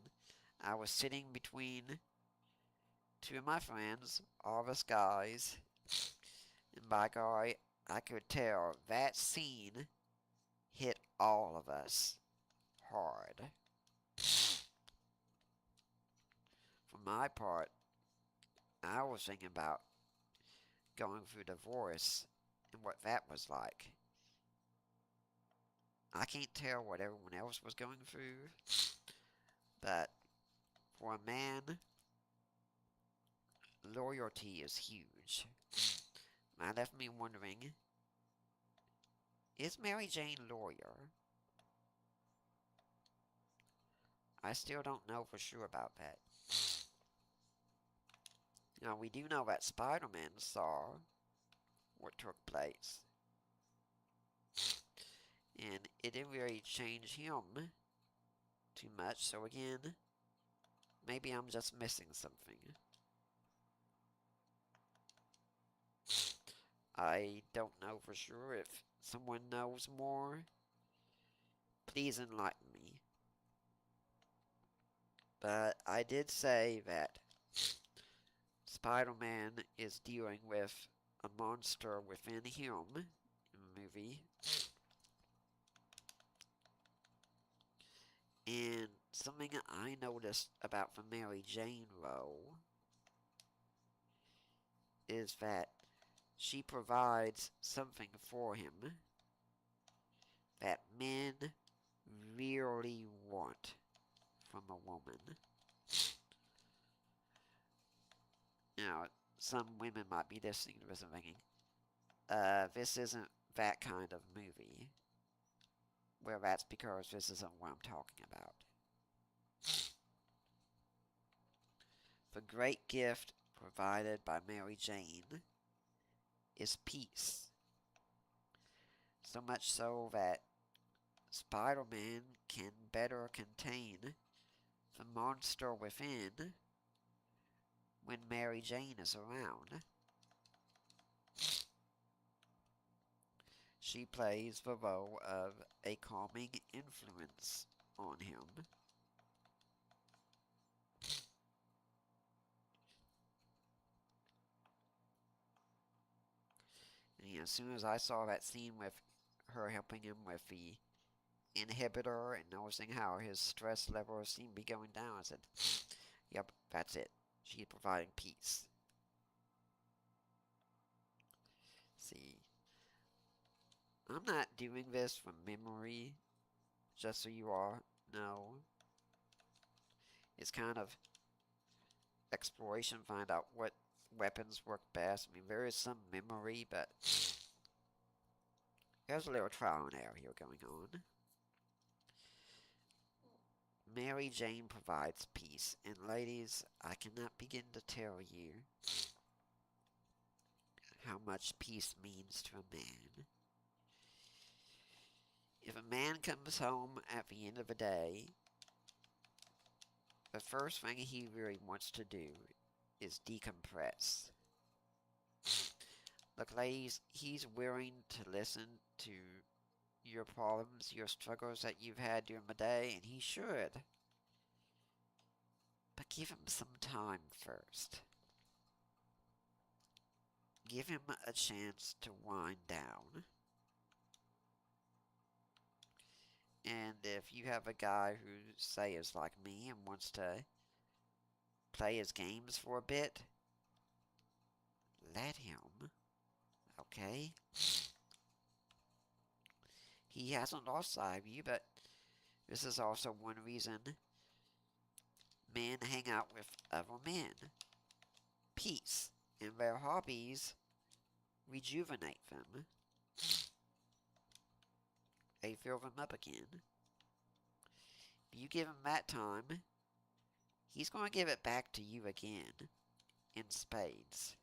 I was sitting between two of my friends, all of us guys, and by golly, I could tell that scene hit all of us hard. For my part, I was thinking about going through divorce and what that was like. I can't tell what everyone else was going through, but for a man, loyalty is huge. That left me wondering, is Mary Jane loyal? I still don't know for sure about that. Now, we do know that Spider-Man saw what took place. And it didn't really change him too much, so again, maybe I'm just missing something. I don't know for sure. If someone knows more, please enlighten me. But I did say that Spider-Man is dealing with a monster within him in the movie. And something I noticed about the Mary Jane role is that she provides something for him that men really want from a woman. Now, some women might be listening to this and thinking, this isn't that kind of movie. Well, that's because this isn't what I'm talking about. The great gift provided by Mary Jane is peace. So much so that Spider-Man can better contain the monster within when Mary Jane is around. She plays the role of a calming influence on him. And as soon as I saw that scene with her helping him with the inhibitor and noticing how his stress levels seemed to be going down, I said, yep, that's it. She's providing peace. See, I'm not doing this from memory, just so you all know. It's kind of exploration, find out what weapons work best. I mean, there is some memory, but there's a little trial and error here going on. Mary Jane provides peace, and ladies, I cannot begin to tell you how much peace means to a man. If a man comes home at the end of a day, the first thing he really wants to do is decompress. Look, ladies, he's willing to listen to your problems, your struggles that you've had during the day, and he should. But give him some time first. Give him a chance to wind down. And if you have a guy who, say, is like me and wants to play his games for a bit, let him. Okay? He hasn't lost sight of you, but this is also one reason men hang out with other men. Peace. And their hobbies rejuvenate them. They fill them up again. If you give him that time, he's going to give it back to you again in spades.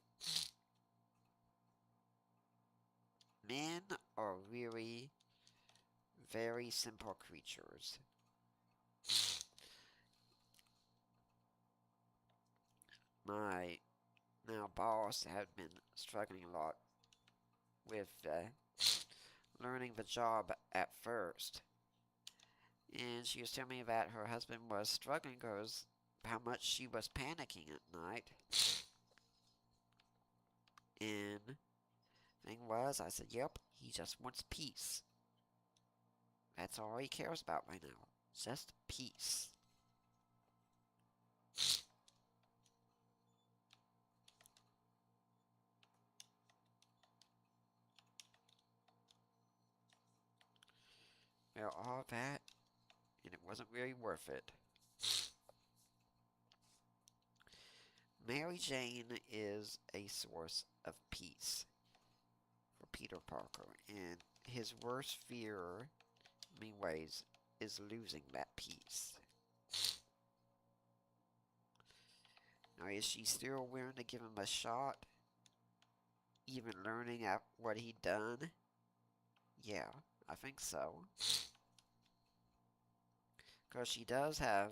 Men are really very simple creatures. My now boss had been struggling a lot with learning the job at first. And she was telling me that her husband was struggling because how much she was panicking at night. And thing was, I said, yep, he just wants peace. That's all he cares about right now. Just peace. Well, all that, and it wasn't really worth it. Mary Jane is a source of peace for Peter Parker, and his worst fear, in many ways, is losing that peace. Now, is she still willing to give him a shot? Even learning at what he'd done? Yeah, I think so. Because she does have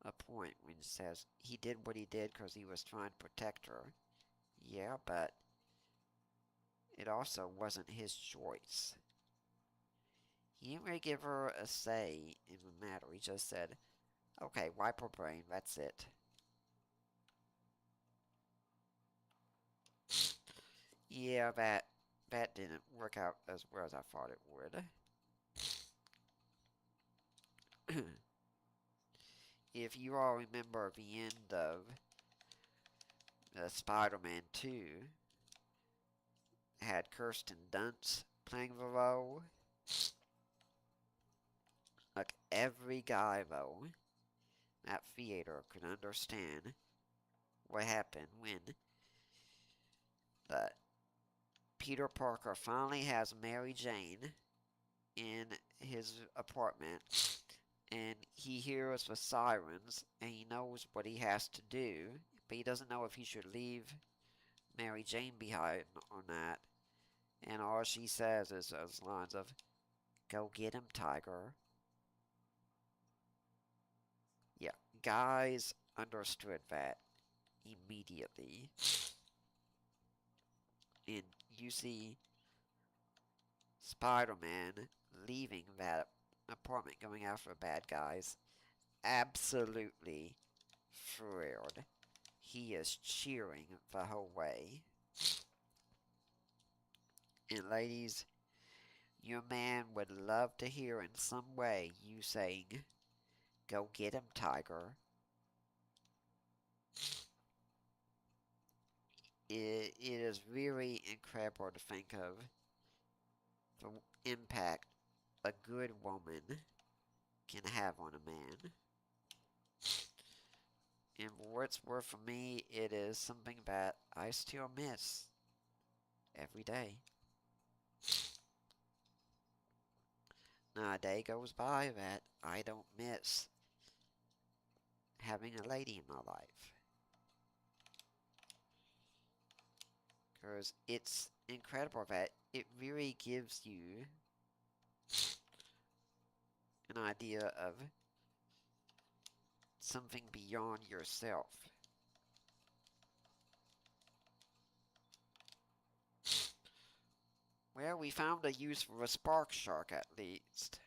a point when she says he did what he did because he was trying to protect her. Yeah, but it also wasn't his choice. He didn't really give her a say in the matter. He just said, okay, wipe her brain, that's it. Yeah, that didn't work out as well as I thought it would. If you all remember the end of Spider-Man 2, had Kirsten Dunst playing the role. Like every guy though, at theater could understand what happened when the Peter Parker finally has Mary Jane in his apartment, and he hears the sirens, and he knows what he has to do, but he doesn't know if he should leave Mary Jane behind or not. And all she says is those lines of, "Go get him, Tiger." Yeah, guys understood that immediately. And you see Spider-Man leaving that apartment going after bad guys, absolutely thrilled. He is cheering the whole way. And ladies, your man would love to hear in some way you saying, "Go get him, Tiger." It is really incredible to think of the impact a good woman can have on a man. And for what it's worth for me, it is something that I still miss every day. Not a day goes by that I don't miss having a lady in my life. Because it's incredible that it really gives you an idea of something beyond yourself. Well, we found a use for a spark shark at least.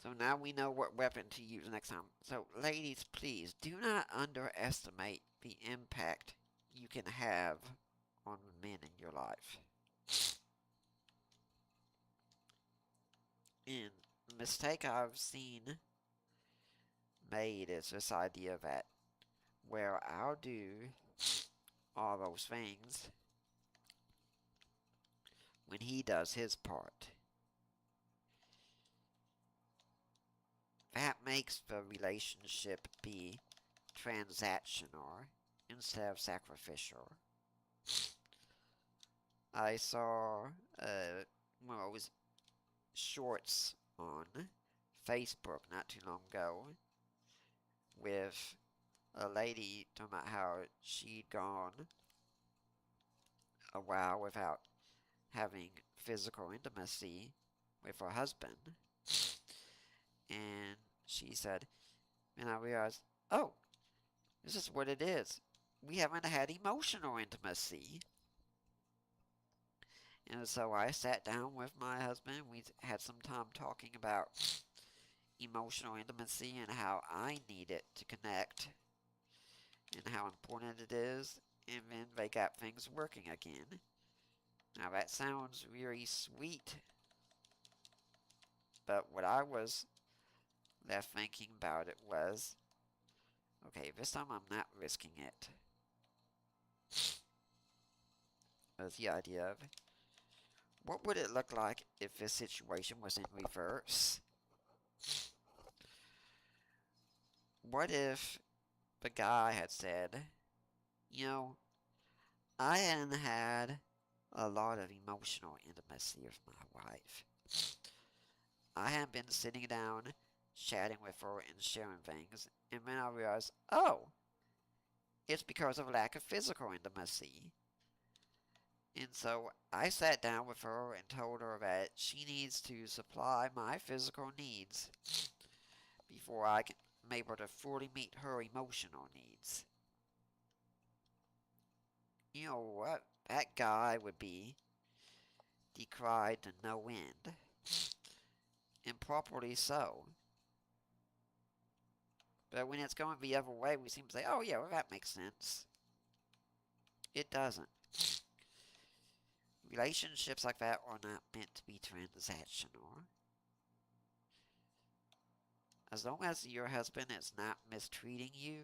So now we know what weapon to use next time. So ladies, please do not underestimate the impact you can have on men in your life. And the mistake I've seen made is this idea that, well, I'll do all those things when he does his part. That makes the relationship be transactional instead of sacrificial. I saw well, it was shorts on Facebook not too long ago with a lady talking about how she'd gone a while without having physical intimacy with her husband. And she said, and I realized, oh, this is what it is. We haven't had emotional intimacy. And so I sat down with my husband. We had some time talking about emotional intimacy and how I need it to connect and how important it is. And then they got things working again. Now that sounds really sweet. But what I was left thinking about it was, okay, this time I'm not risking it. Was the idea of, what would it look like if this situation was in reverse? What if the guy had said, you know, I hadn't had a lot of emotional intimacy with my wife. I hadn't been sitting down, chatting with her and sharing things, and then I realized, oh, it's because of lack of physical intimacy. And so I sat down with her and told her that she needs to supply my physical needs before I'm able to fully meet her emotional needs. You know what? That guy would be decried to no end. And properly so. But when it's going the other way, we seem to say, oh yeah, well, that makes sense. It doesn't. Relationships like that are not meant to be transactional. As long as your husband is not mistreating you,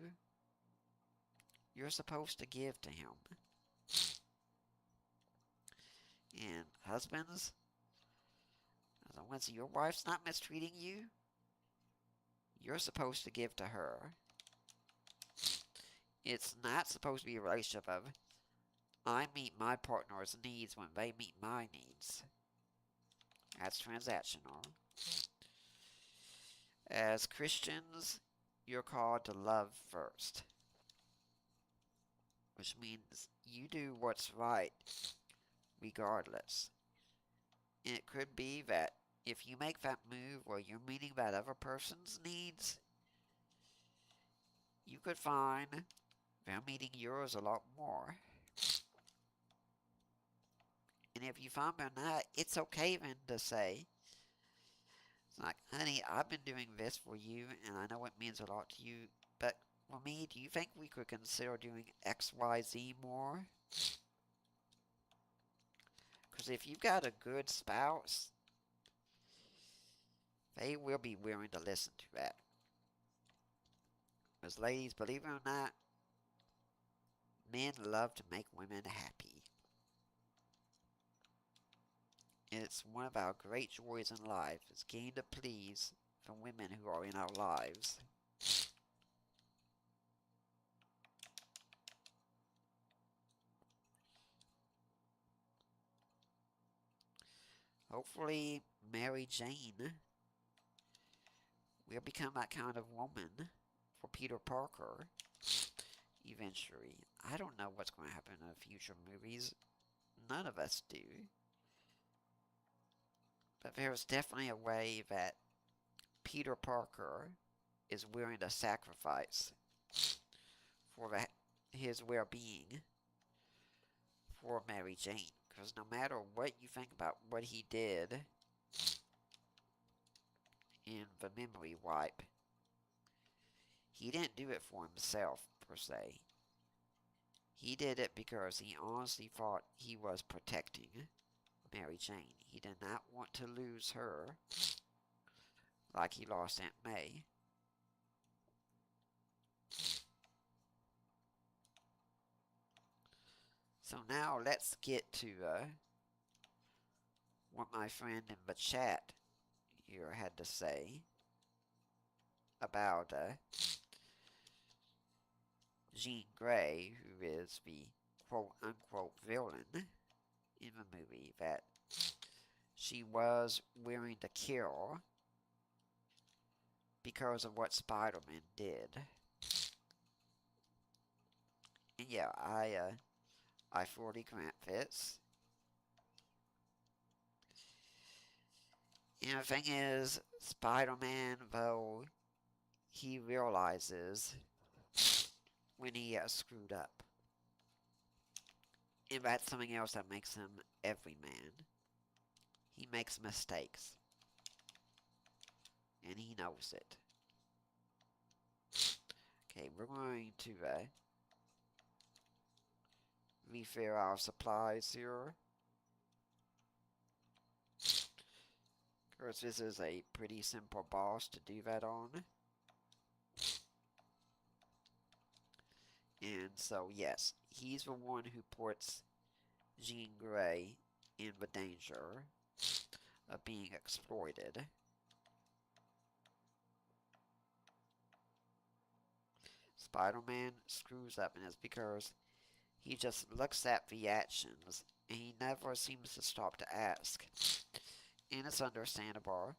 you're supposed to give to him. And husbands, as long as your wife's not mistreating you, you're supposed to give to her. It's not supposed to be a relationship of, I meet my partner's needs when they meet my needs. That's transactional. As Christians, you're called to love first, which means you do what's right regardless. And it could be that if you make that move where you're meeting that other person's needs, you could find they're meeting yours a lot more. And if you find they're not, it's okay then to say, it's like, honey, I've been doing this for you, and I know it means a lot to you, but for me, do you think we could consider doing X, Y, Z more? Because if you've got a good spouse, they will be willing to listen to that. Because ladies, believe it or not, men love to make women happy. It's one of our great joys in life, is getting to please the women who are in our lives. Hopefully, Mary Jane will become that kind of woman for Peter Parker eventually. I don't know what's going to happen in the future movies. None of us do. But there's definitely a way that Peter Parker is willing to sacrifice for his well being for Mary Jane. Because no matter what you think about what he did in the memory wipe, he didn't do it for himself, per se. He did it because he honestly thought he was protecting Mary Jane. He did not want to lose her like he lost Aunt May. So now let's get to what my friend in the chat here had to say about Jean Grey, who is the quote-unquote villain in the movie that she was willing to kill because of what Spider-Man did. And yeah, I fully grant this. And the thing is, Spider-Man, though, he realizes when he has screwed up. And that's something else that makes him every man. He makes mistakes. And he knows it. Okay, we're going to refill our supplies here. Of course, this is a pretty simple boss to do that on. And so, yes, he's the one who puts Jean Grey in the danger of being exploited. Spider-Man screws up, and it's because he just looks at the actions, and he never seems to stop to ask. And it's understandable.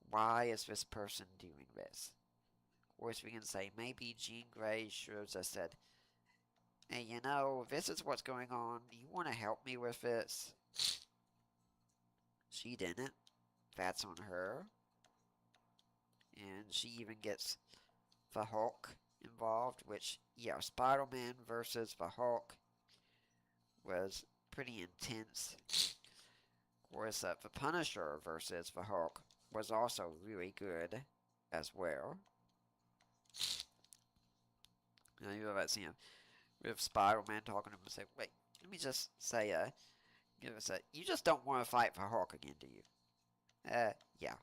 Why is this person doing this? Of course, we can say maybe Jean Grey should have just said, hey, you know, this is what's going on. You want to help me with this? She didn't. That's on her. And she even gets the Hulk involved, which, yeah, Spider-Man versus the Hulk was pretty intense. Of course, the Punisher versus the Hulk was also really good as well. You know that scene with Spider-Man talking to him and say, wait, let me just say, give us a, you just don't want to fight for Hulk again, do you? Yeah.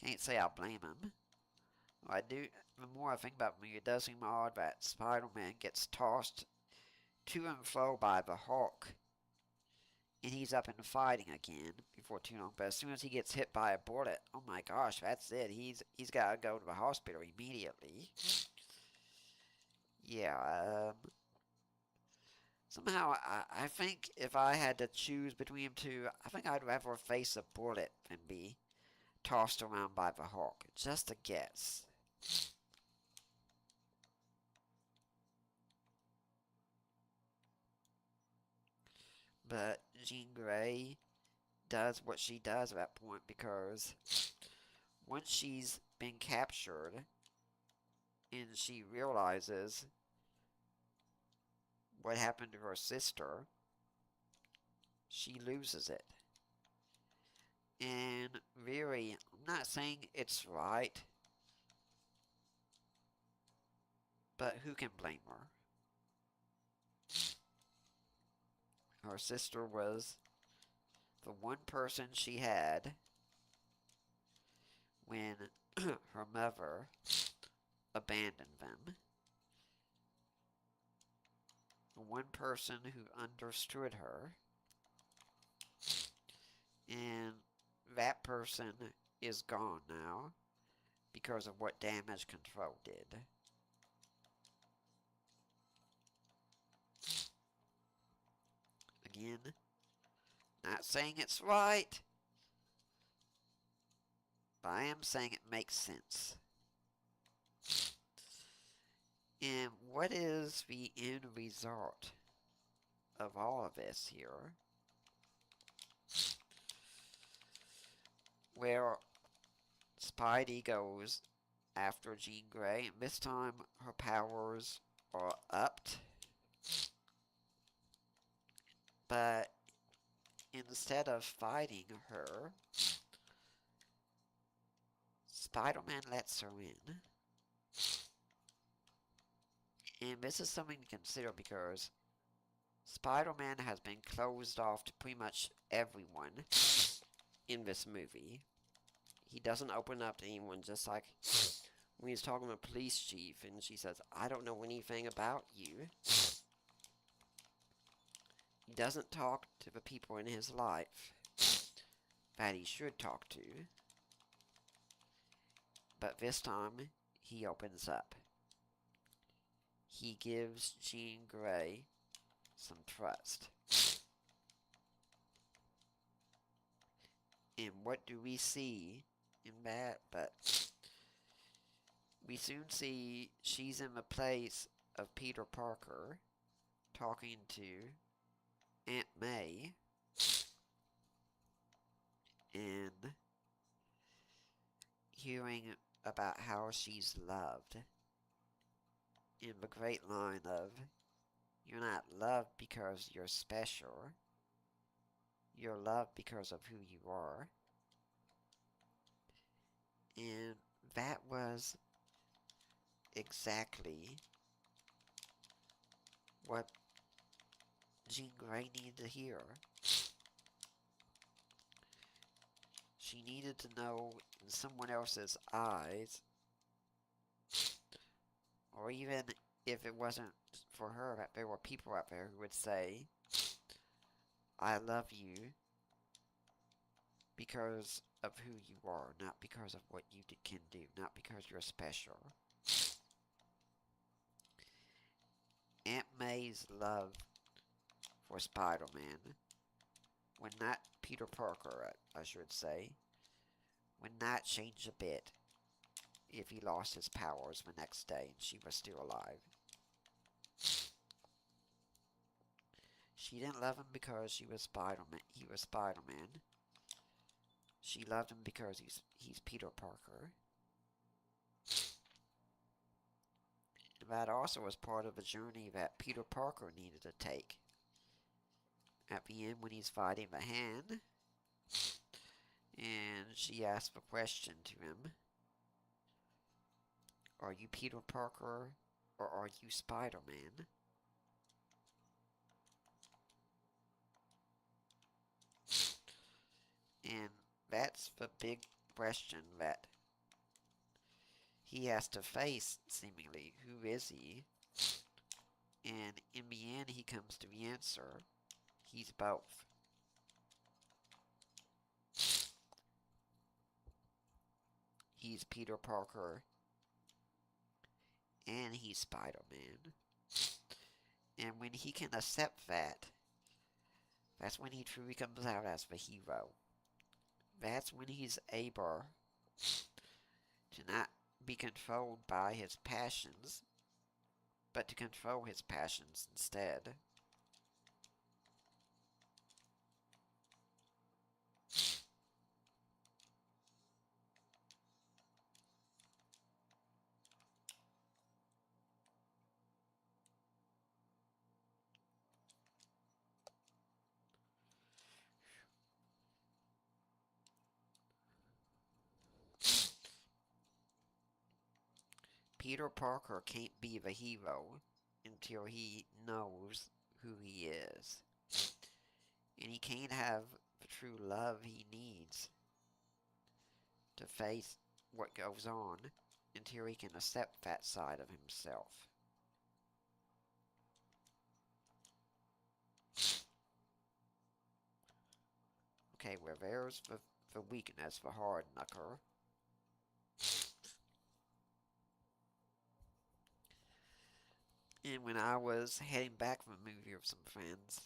Can't say I blame him. I do. The more I think about it, it does seem odd that Spider-Man gets tossed to and fro by the Hulk, and he's up and fighting again before too long. But as soon as he gets hit by a bullet, oh my gosh, that's it. He's got to go to the hospital immediately. Yeah. Somehow, I think if I had to choose between them two, I think I'd rather face a bullet than be tossed around by the Hulk. Just a guess. But Jean Grey does what she does at that point because once she's been captured and she realizes what happened to her sister, she loses it. And really, I'm not saying it's right, but who can blame her? Her sister was the one person she had when her mother abandoned them. The one person who understood her. And that person is gone now because of what damage control did. Again, not saying it's right, but I am saying it makes sense. And what is the end result of all of this here? Where Spidey goes after Jean Grey, and this time her powers are upped. But instead of fighting her, Spider-Man lets her in. And this is something to consider because Spider-Man has been closed off to pretty much everyone in this movie. He doesn't open up to anyone, just like when he's talking to a police chief and she says, I don't know anything about you. He doesn't talk to the people in his life that he should talk to. But this time, he opens up. He gives Jean Grey some trust. And what do we see in that? But we soon see she's in the place of Peter Parker talking to Aunt May and hearing about how she's loved. In the great line of, you're not loved because you're special. You're loved because of who you are. And that was exactly what Jean Grey needed to hear. She needed to know in someone else's eyes, or even if it wasn't for her, that there were people out there who would say, I love you because of who you are, not because of what you can do, not because you're special. Aunt May's love for Spider-Man, when not Peter Parker, I should say, would not change a bit if he lost his powers the next day and she was still alive. She didn't love him because he was Spider-Man. She loved him because he's Peter Parker. That also was part of the journey that Peter Parker needed to take. At the end, when he's fighting the Hand, and she asked the question to him, are you Peter Parker or are you Spider-Man? And that's the big question that he has to face, seemingly. Who is he? And in the end, he comes to the answer. He's both. He's Peter Parker and he's Spider-Man. And when he can accept that, that's when he truly comes out as the hero. That's when he's able to not be controlled by his passions, but to control his passions instead. Peter Parker can't be the hero until he knows who he is. And he can't have the true love he needs to face what goes on until he can accept that side of himself. Okay, they reverse the weakness, the hard knucker. And when I was heading back from a movie with some friends,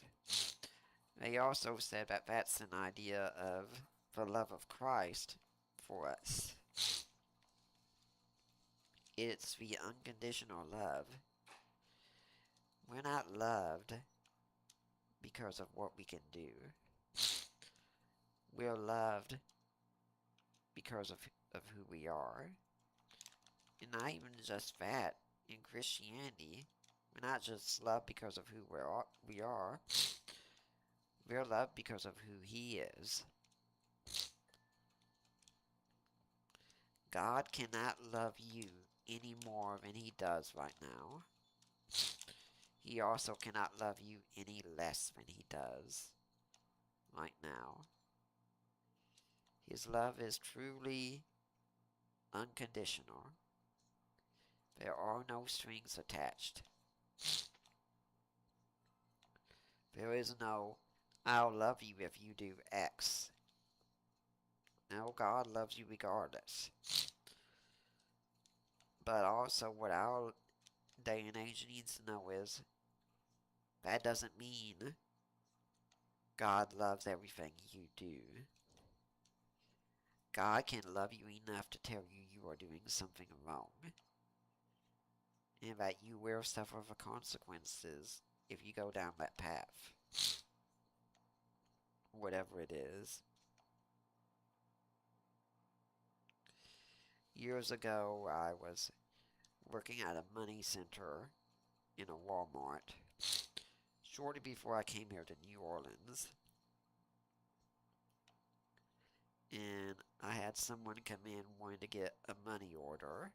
they also said that that's an idea of the love of Christ for us. It's the unconditional love. We're not loved because of what we can do. We're loved because of who we are. And not even just that. In Christianity, we're not just loved because of who we are. We're loved because of who He is. God cannot love you any more than He does right now. He also cannot love you any less than He does right now. His love is truly unconditional. There are no strings attached. There is no, I'll love you if you do X. No, God loves you regardless. But also, what our day and age needs to know is that doesn't mean God loves everything you do. God can love you enough to tell you you are doing something wrong, and that you will suffer the consequences if you go down that path, whatever it is. Years ago, I was working at a money center in a Walmart shortly before I came here to New Orleans. And I had someone come in wanting to get a money order.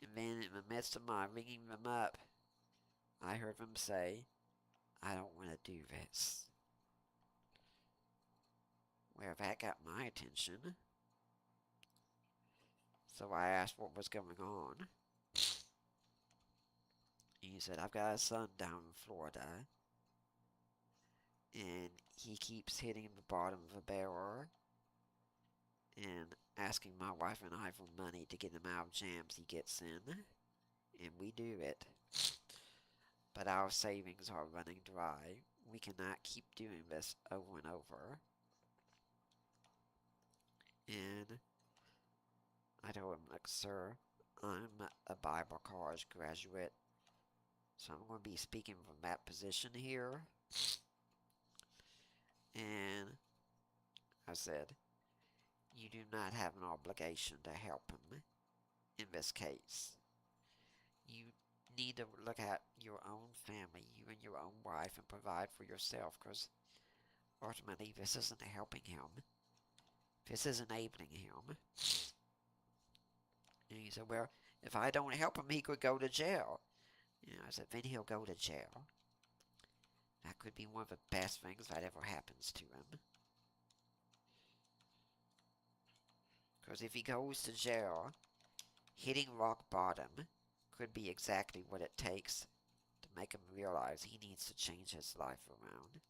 And then in the midst of my ringing them up, I heard them say, I don't want to do this. Well, that got my attention. So I asked what was going on. And he said, I've got a son down in Florida. And he keeps hitting the bottom of a barrel and asking my wife and I for money to get him out of jams he gets in. And we do it. But our savings are running dry. We cannot keep doing this over and over. And I told him, like, sir, I'm a Bible college graduate, so I'm going to be speaking from that position here. And I said, you do not have an obligation to help him in this case. You need to look at your own family, you and your own wife, and provide for yourself, because ultimately this isn't helping him. This is enabling him. And he said, well, if I don't help him, he could go to jail. And I said, then he'll go to jail. That could be one of the best things that ever happens to him. Because if he goes to jail, hitting rock bottom could be exactly what it takes to make him realize he needs to change his life around.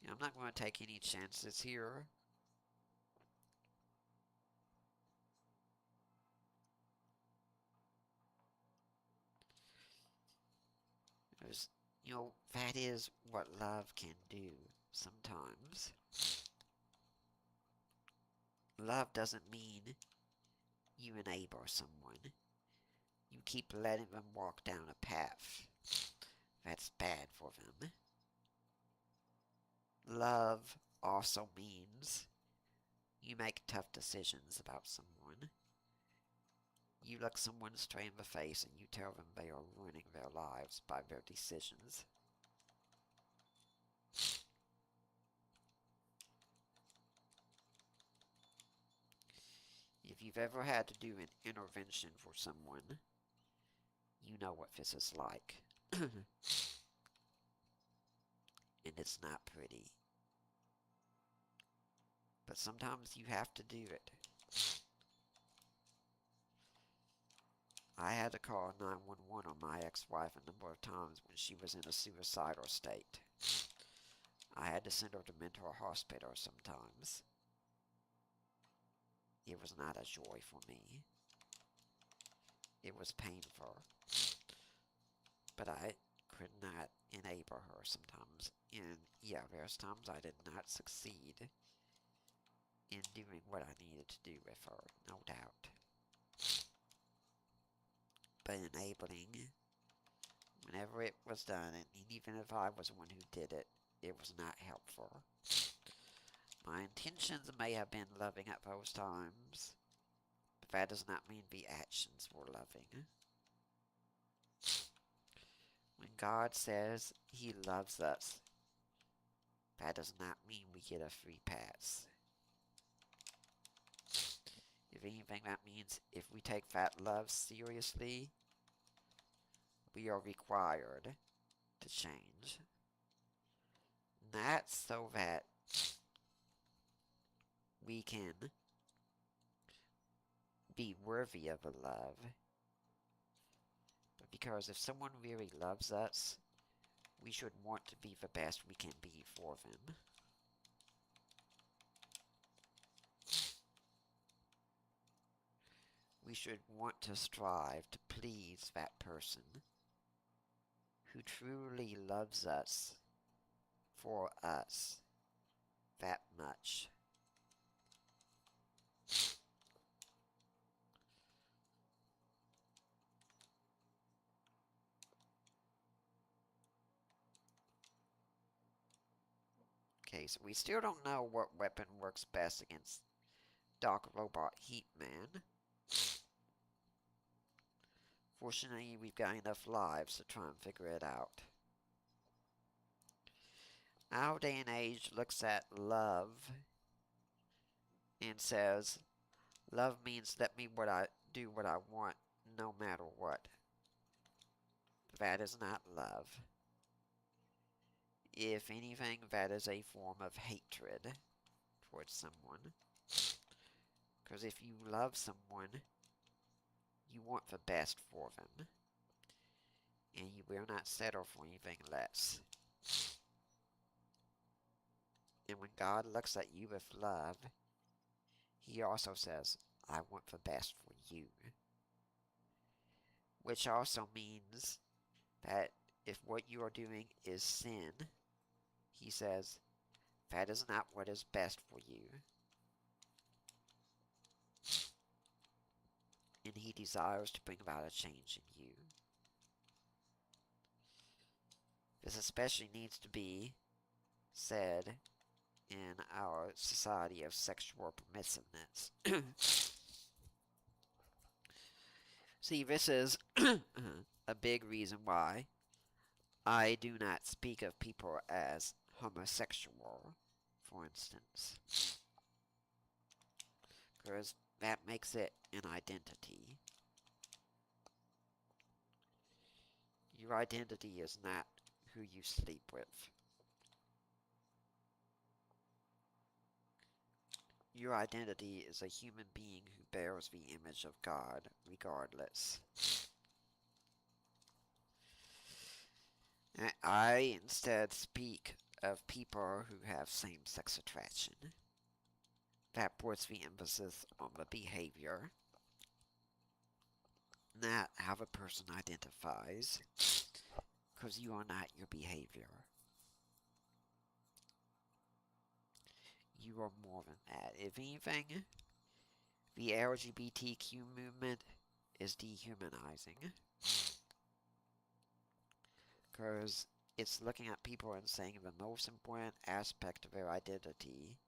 You know, I'm not going to take any chances here. There's, you know, that is what love can do sometimes. Love doesn't mean you enable someone. You keep letting them walk down a path that's bad for them. Love also means you make tough decisions about someone. You look someone straight in the face and you tell them they are ruining their lives by their decisions. If you've ever had to do an intervention for someone, you know what this is like. And it's not pretty. But sometimes you have to do it. I had to call 911 on my ex-wife a number of times when she was in a suicidal state. I had to send her to mental hospital sometimes. It was not a joy for me. It was painful. But I could not enable her sometimes. And yeah, there's times I did not succeed in doing what I needed to do with her, no doubt. But enabling, whenever it was done, and even if I was the one who did it, it was not helpful. My intentions may have been loving at those times, but that does not mean the actions were loving. When God says He loves us, that does not mean we get a free pass. If anything, that means if we take that love seriously, we are required to change. Not so that we can be worthy of the love, but because if someone really loves us, we should want to be the best we can be for them. We should want to strive to please that person who truly loves us for us that much. Okay, so we still don't know what weapon works best against Dark Robot Heat Man. Fortunately, we've got enough lives to try and figure it out. Our day and age looks at love and says, love means let me do what I want no matter what. That is not love. If anything, that is a form of hatred towards someone. Because if you love someone, you want the best for them. And you will not settle for anything less. And when God looks at you with love, He also says, I want the best for you. Which also means that if what you are doing is sin, He says, that is not what is best for you. And He desires to bring about a change in you. This especially needs to be said in our society of sexual permissiveness. See, this is a big reason why I do not speak of people as homosexual, for instance. Because that makes it an identity. Your identity is not who you sleep with. Your identity is a human being who bears the image of God, regardless. I instead speak of people who have same-sex attraction. That puts the emphasis on the behavior, not how the person identifies, because you are not your behavior. You are more than that. If anything, the LGBTQ movement is dehumanizing. Because it's looking at people and saying the most important aspect of their identity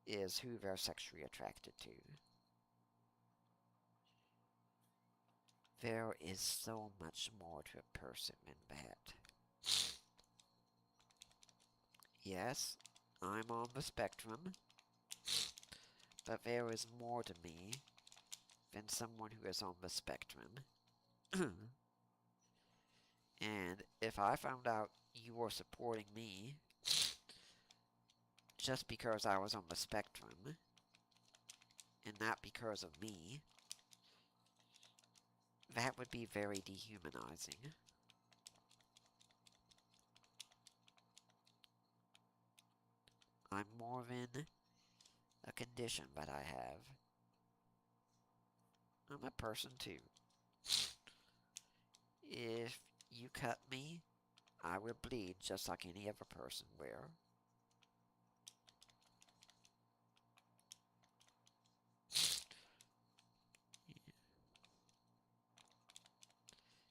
is who they're sexually attracted to. There is so much more to a person than that. Yes, I'm on the spectrum, but there is more to me than someone who is on the spectrum. And if I found out you were supporting me just because I was on the spectrum, and not because of me, that would be very dehumanizing. I'm more than a condition that I have. I'm a person too. If you cut me, I will bleed just like any other person will.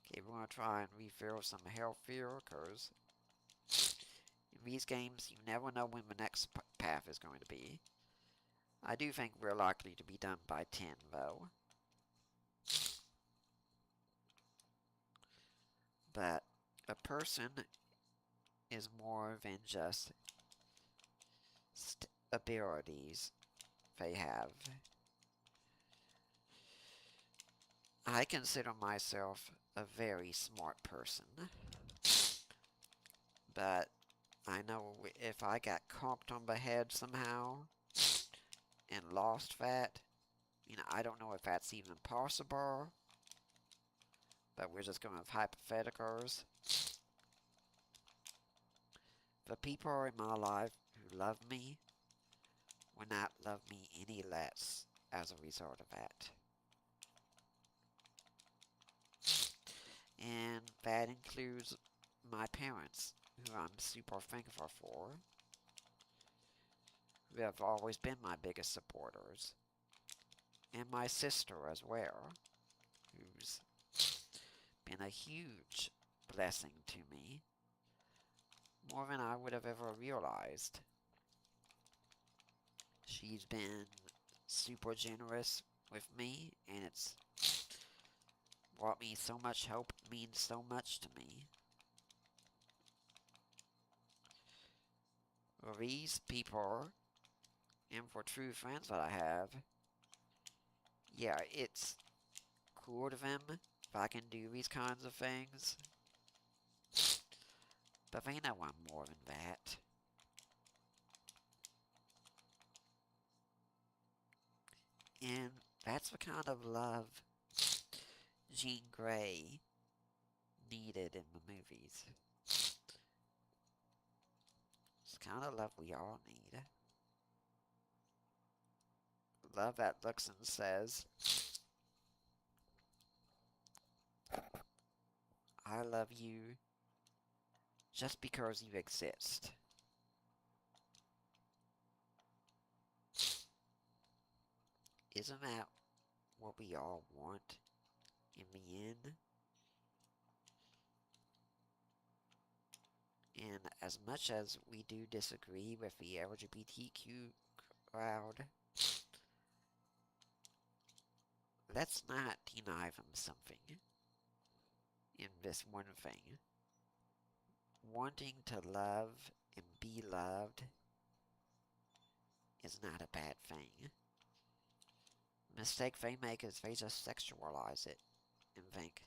Okay, we're gonna try and refill some health here, because in these games, you never know when the next path is going to be. I do think we're likely to be done by 10, though. But a person is more than just abilities they have. I consider myself a very smart person, but I know if I got conked on the head somehow and lost that, I don't know if that's even possible, but we're just going with hypotheticals. The people in my life who love me will not love me any less as a result of that. And that includes my parents, who I'm super thankful for, who have always been my biggest supporters, and my sister as well, who's been a huge blessing to me, more than I would have ever realized. She's been super generous with me, and it's brought me so much hope. It means so much to me. For these people, and for true friends that I have, yeah, it's cool to them if I can do these kinds of things. But they know I'm more than that. And that's the kind of love Jean Grey needed in the movies. It's the kind of love we all need. Love that looks and says, I love you just because you exist. Isn't that what we all want in the end? And as much as we do disagree with the LGBTQ crowd, let's not deny them something in this one thing. Wanting to love and be loved is not a bad thing. The mistake they make is they just sexualize it and think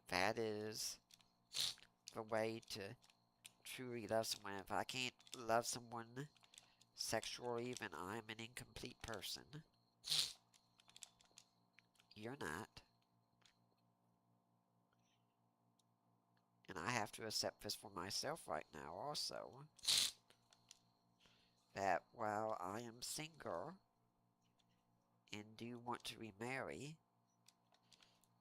that is the way to truly love someone. If I can't love someone sexually, then I'm an incomplete person. You're not. And I have to accept this for myself right now also. That while I am single and do want to remarry,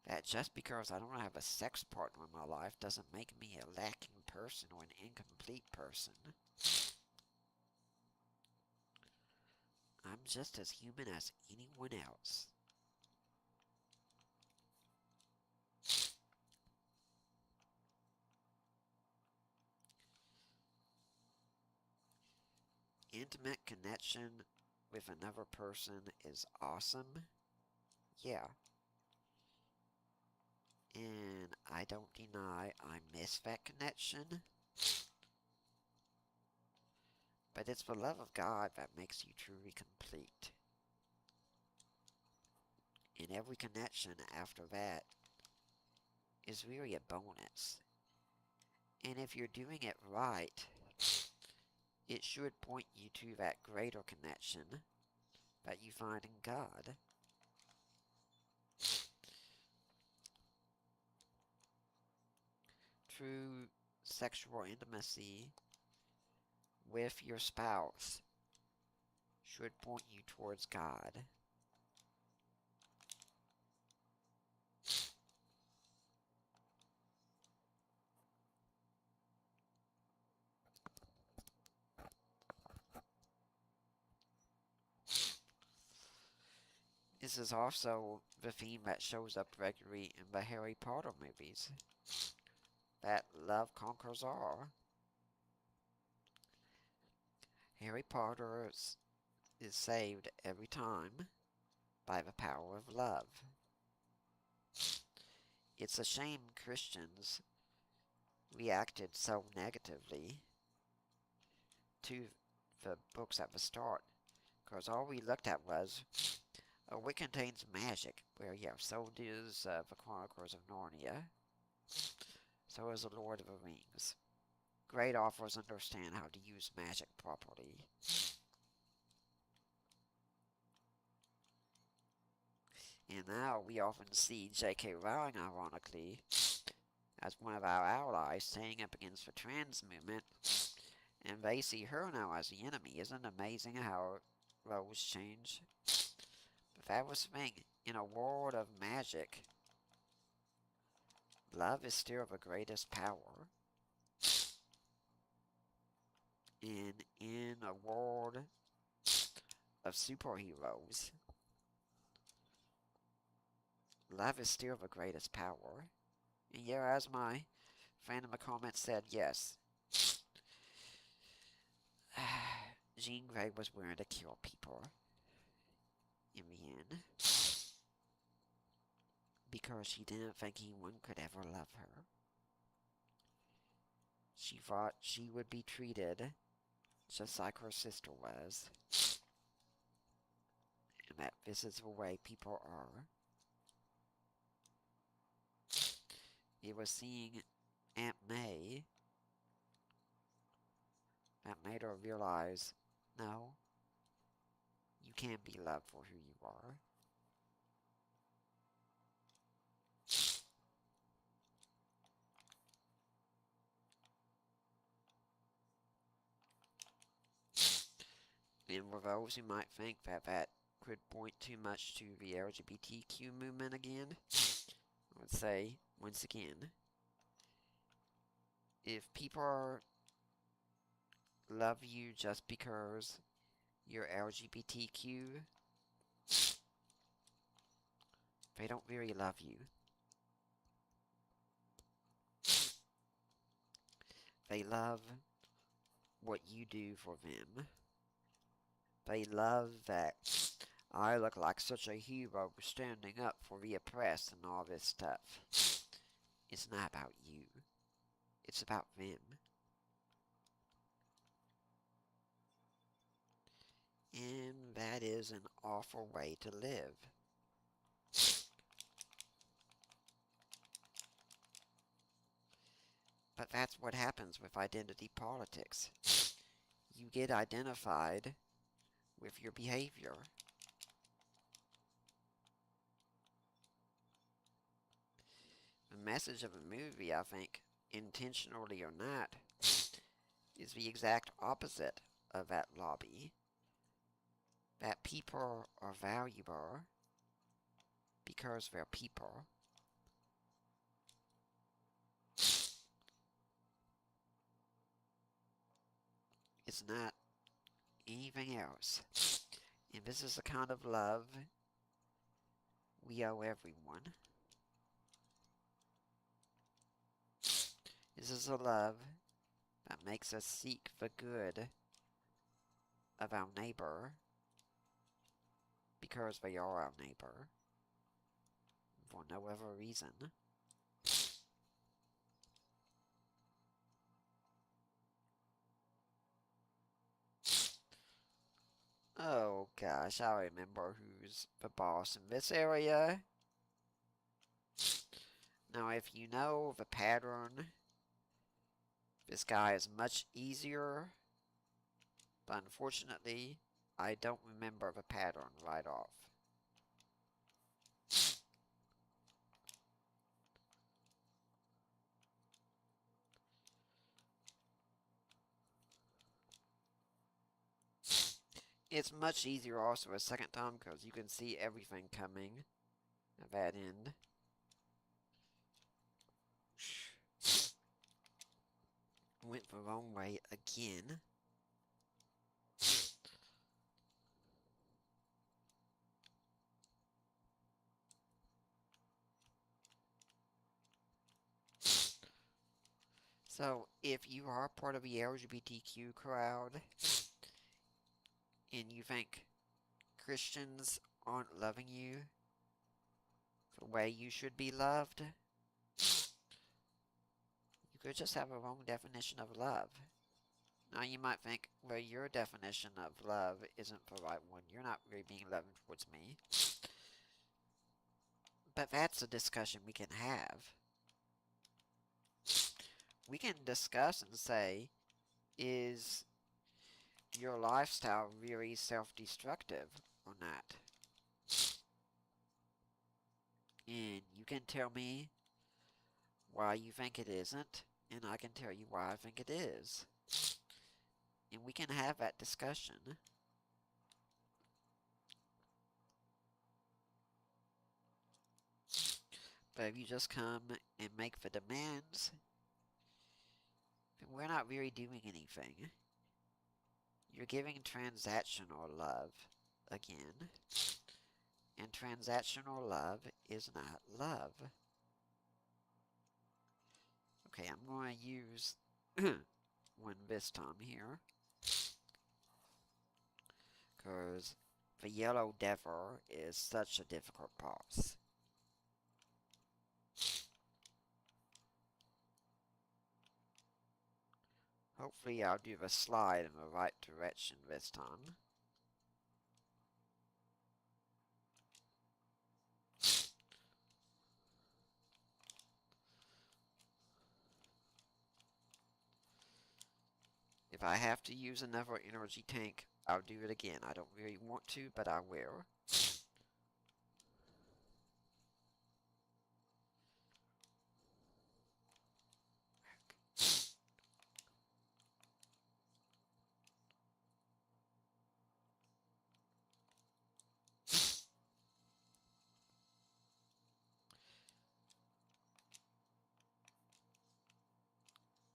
that just because I don't have a sex partner in my life doesn't make me a lacking person or an incomplete person. I'm just as human as anyone else. Intimate connection with another person is awesome. Yeah. And I don't deny I miss that connection. But it's the love of God that makes you truly complete. And every connection after that is really a bonus. And if you're doing it right, it should point you to that greater connection that you find in God. True sexual intimacy with your spouse should point you towards God. This is also the theme that shows up regularly in the Harry Potter movies, that love conquers all. Harry Potter is saved every time by the power of love. It's a shame Christians reacted so negatively to the books at the start, because all we looked at was, oh, it contains magic. Well, yeah, so does the Chronicles of Narnia. So is the Lord of the Rings. Great authors understand how to use magic properly. And now we often see J.K. Rowling, ironically, as one of our allies standing up against the trans movement, and they see her now as the enemy. Isn't it amazing how roles change? But that was the thing. In a world of magic, love is still the greatest power. And in a world of superheroes, love is still the greatest power. And yeah, as my friend in the comments said, yes, Jean Grey was willing to kill people in the end because she didn't think anyone could ever love her. She thought she would be treated just like her sister was, and that this is the way people are. It was seeing Aunt May that made her realize, no, you can't be loved for who you are. And for those who might think that that could point too much to the LGBTQ movement again, I would say, once again, if people love you just because you're LGBTQ, they don't really love you. They love what you do for them. They love that I look like such a hero standing up for the oppressed and all this stuff. It's not about you. It's about them. And that is an awful way to live. But that's what happens with identity politics. You get identified with your behavior. The message of a movie, I think, intentionally or not, is the exact opposite of that lobby. That people are valuable because they're people. It's not anything else. And this is the kind of love we owe everyone. This is a love that makes us seek the good of our neighbor because they are our neighbor for no other reason. Oh gosh, I remember who's the boss in this area. Now if you know the pattern, this guy is much easier, but unfortunately, I don't remember the pattern right off. It's much easier also a second time because you can see everything coming at that end. Went the wrong way again. So, if you are part of the LGBTQ crowd and you think Christians aren't loving you the way you should be loved, you could just have a wrong definition of love. Now, you might think, well, your definition of love isn't the right one. You're not really being loving towards me. But that's a discussion we can have. We can discuss and say, is your lifestyle really self-destructive or not? And you can tell me why you think it isn't, and I can tell you why I think it is. And we can have that discussion. But if you just come and make the demands, then we're not really doing anything. You're giving transactional love again. And transactional love is not love. Okay, I'm going to use one this time here. Because the yellow devil is such a difficult boss. Hopefully I'll do the slide in the right direction this time. If I have to use another energy tank, I'll do it again. I don't really want to, but I will.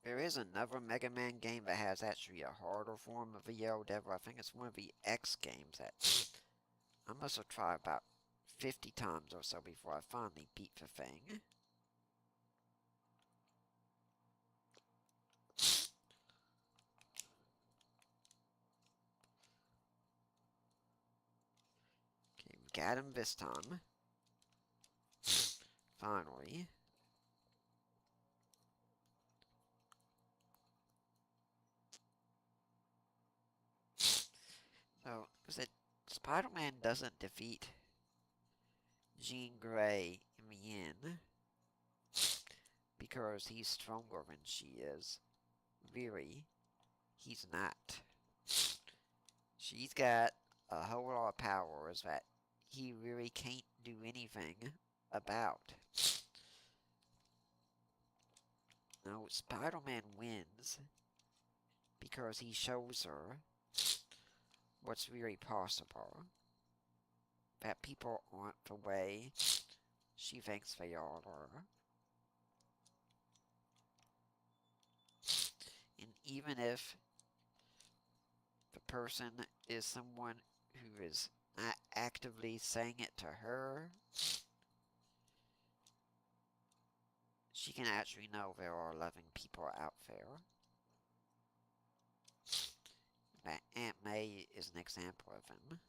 There is another Mega Man game that has actually a harder form of the Yellow Devil. I think it's one of the X games that I must have tried about 50 times or so before I finally beat the thing. Okay, we got him this time. Finally. So, Spider-Man doesn't defeat Jean Grey in the end because he's stronger than she is. Really, he's not. She's got a whole lot of powers that he really can't do anything about. No, Spider-Man wins because he shows her what's really possible. That people aren't the way she thinks they all are. And even if the person is someone who is not actively saying it to her, she can actually know there are loving people out there. That Aunt May is an example of him.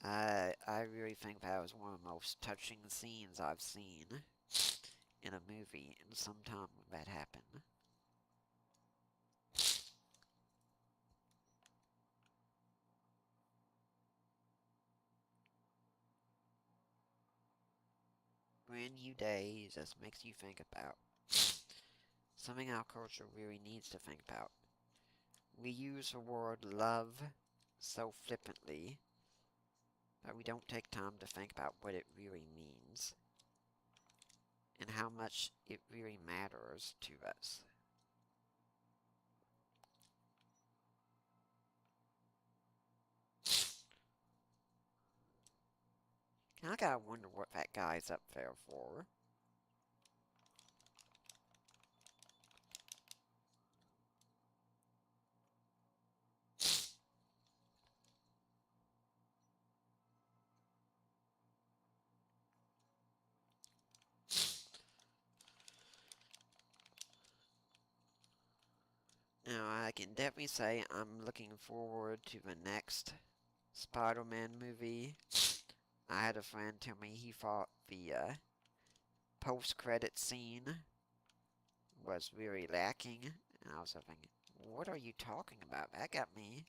I really think that was one of the most touching scenes I've seen in a movie in some time when that happened. Brand New Day just makes you think about something our culture really needs to think about. We use the word love so flippantly that we don't take time to think about what it really means. and how much it really matters to us. I gotta wonder what that guy's up there for. Now, I can definitely say I'm looking forward to the next Spider-Man movie. I had a friend tell me he thought the post-credit scene was really lacking, and I was thinking, what are you talking about? That got me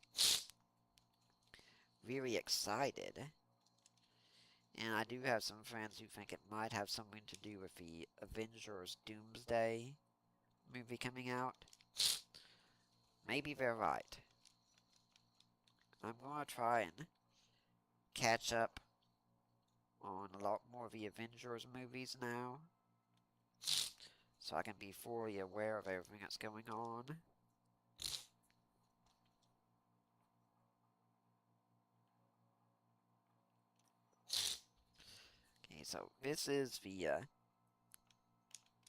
really excited. And I do have some friends who think it might have something to do with the Avengers Doomsday movie coming out. Maybe they're right. I'm gonna try and catch up on a lot more of the Avengers movies now, so I can be fully aware of everything that's going on. Okay, so this is the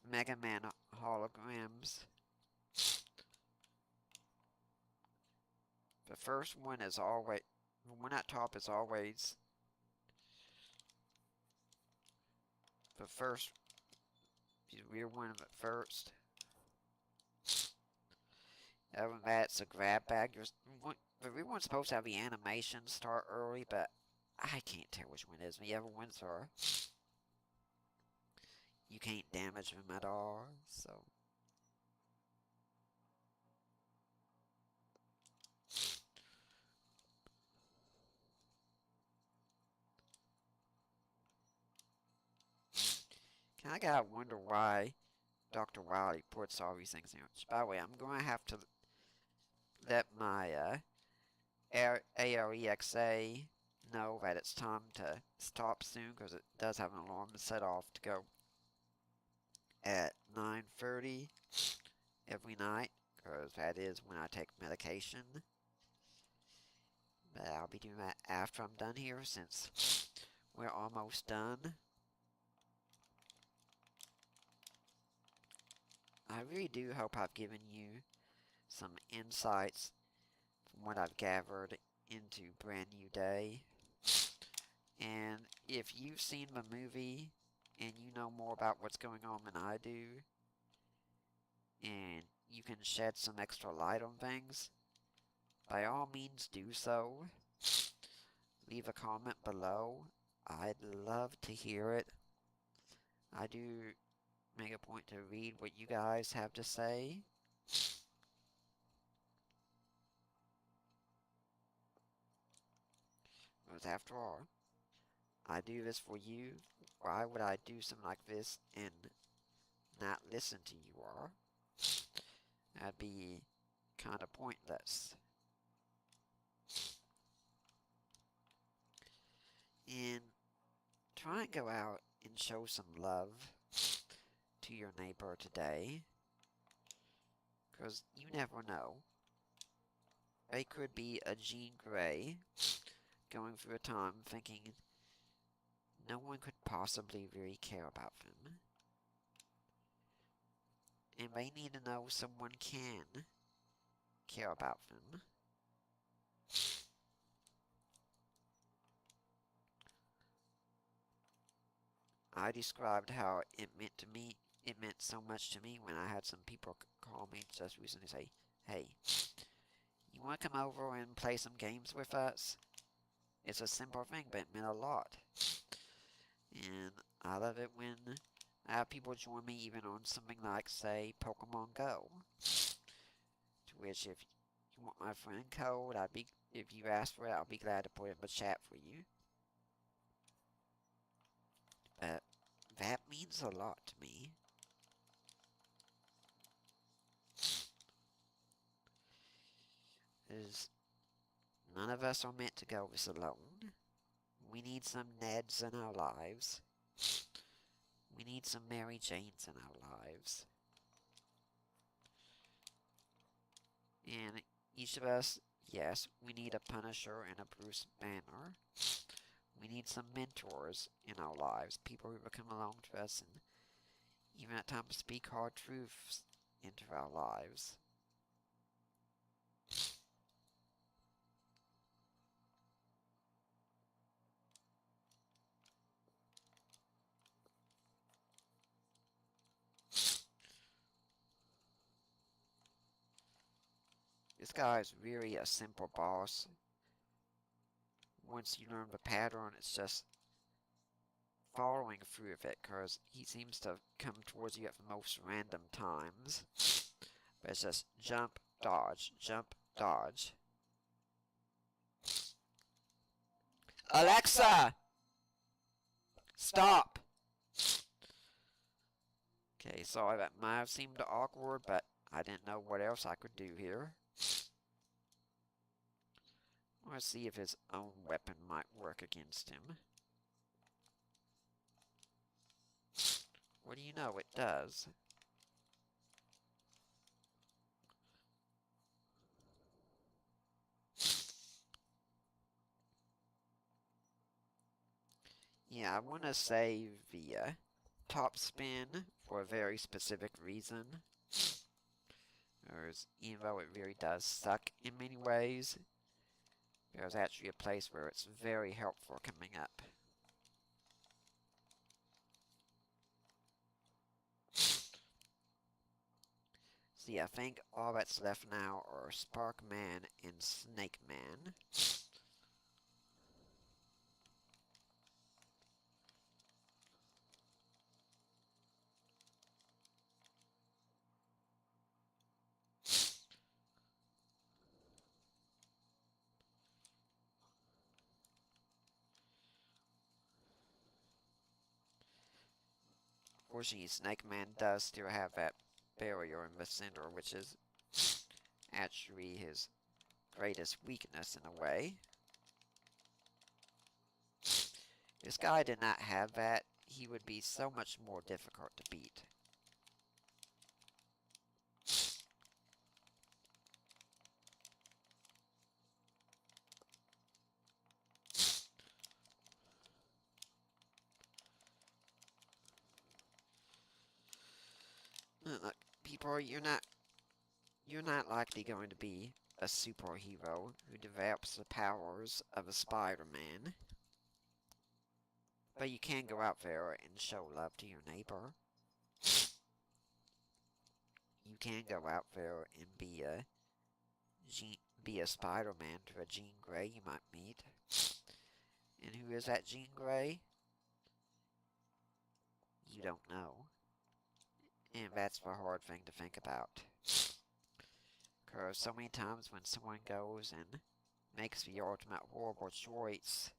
Mega Man holograms. The first one is always, the one at top is always the first, the rear one at first. Other than that, it's a grab bag. The rear one's supposed to have the animation start early, but I can't tell which one it is. The other ones are, you can't damage them at all, so. I gotta wonder why Dr. Wily puts all these things in. By the way, I'm gonna have to let my AREXA know that it's time to stop soon, because it does have an alarm set off to go at 9:30 every night, because that is when I take medication. But I'll be doing that after I'm done here, since we're almost done. I really do hope I've given you some insights from what I've gathered into Brand New Day. And if you've seen the movie and you know more about what's going on than I do, and you can shed some extra light on things, by all means do so. Leave a comment below. I'd love to hear it. I do make a point to read what you guys have to say. Because after all, I do this for you. Why would I do something like this and not listen to you all? That'd be kind of pointless. And try and go out and show some love to your neighbor today. Because you never know. They could be a Jean Grey going through a time thinking no one could possibly really care about them. And they need to know someone can care about them. I described how it meant so much to me when I had some people call me just recently say, hey, you want to come over and play some games with us? It's a simple thing, but it meant a lot. And I love it when I have people join me even on something like, say, Pokemon Go. To which, if you want my friend code, if you ask for it, I'll be glad to put it in the chat for you. But that means a lot to me. Because none of us are meant to go this alone. We need some Neds in our lives. We need some Mary Janes in our lives. And each of us, yes, we need a Punisher and a Bruce Banner. We need some mentors in our lives, people who will come along to us and even at times speak hard truths into our lives. This guy is really a simple boss. Once you learn the pattern, it's just following through with it, because he seems to come towards you at the most random times. But it's just jump, dodge, jump, dodge. Alexa! Stop! Okay, sorry, that might have seemed awkward, but I didn't know what else I could do here. Let's see if his own weapon might work against him. What do you know? It does. Yeah, I want to save the top spin for a very specific reason. Even though it really does suck in many ways, there's actually a place where it's very helpful coming up. See, I think all that's left now are Spark Man and Snake Man. Fortunately, Snake Man does still have that barrier in the center, which is actually his greatest weakness in a way. If this guy did not have that, he would be so much more difficult to beat. Look, people, you're not likely going to be a superhero who develops the powers of a Spider-Man. But you can go out there and show love to your neighbor. You can go out there and be a Spider-Man to a Jean Grey you might meet. And who is that Jean Grey? You don't know. And that's the hard thing to think about. Because so many times when someone goes and makes the ultimate horrible choice,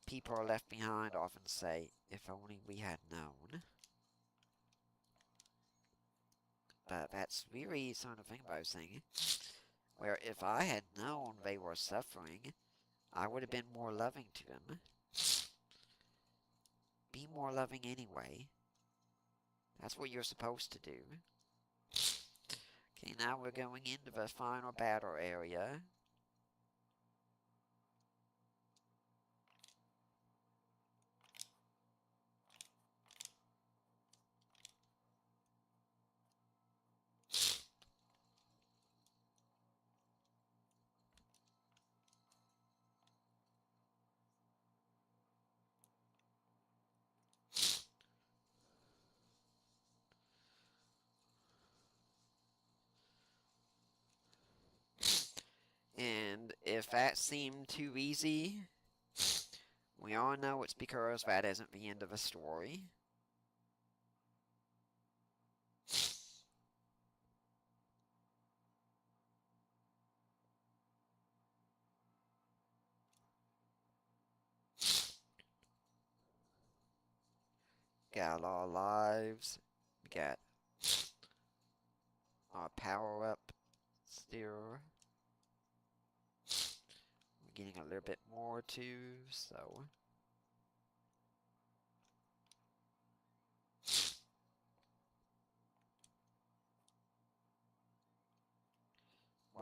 people are left behind often say, if only we had known. But that's really sort of thing about saying, where if I had known they were suffering, I would have been more loving to them. Be more loving anyway. That's what you're supposed to do. Okay, now we're going into the final battle area. And if that seemed too easy, we all know it's because that isn't the end of the story. Got a lot of lives. We got our power up still. We're getting a little bit more too, so.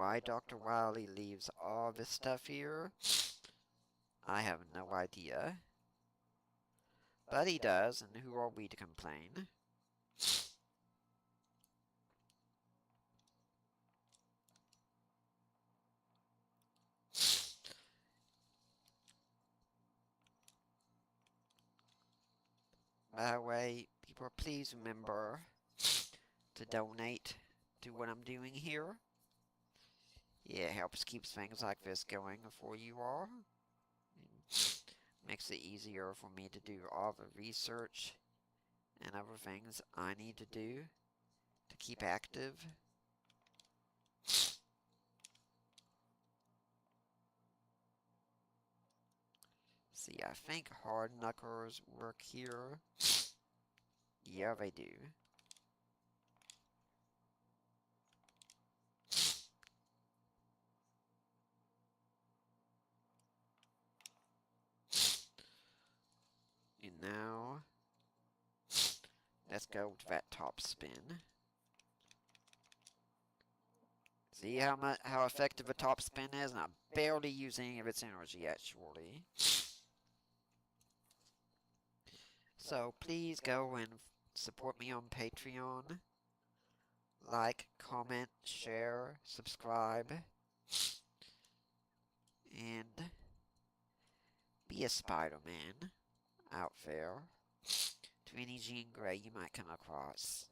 why Dr. Wiley leaves all this stuff here, I have no idea. But he does, and who are we to complain? By the way, people, please remember to donate to what I'm doing here. Yeah, it helps keep things like this going for you all. Makes it easier for me to do all the research and other things I need to do to keep active. See, I think hard knuckles work here. Yeah, they do. And now, let's go to that top spin. See how effective a top spin is? And I'm barely using any of its energy, actually. So please go and support me on Patreon. Like, comment, share, subscribe. And be a Spider-Man out there to any Jean Grey you might come across.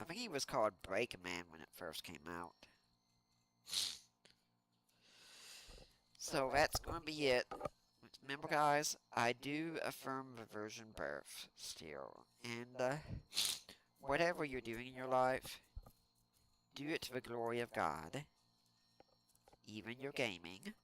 I think he was called Breakman when it first came out. So that's going to be it. Remember, guys, I do affirm the virgin birth still. And whatever you're doing in your life, do it to the glory of God. Even your gaming.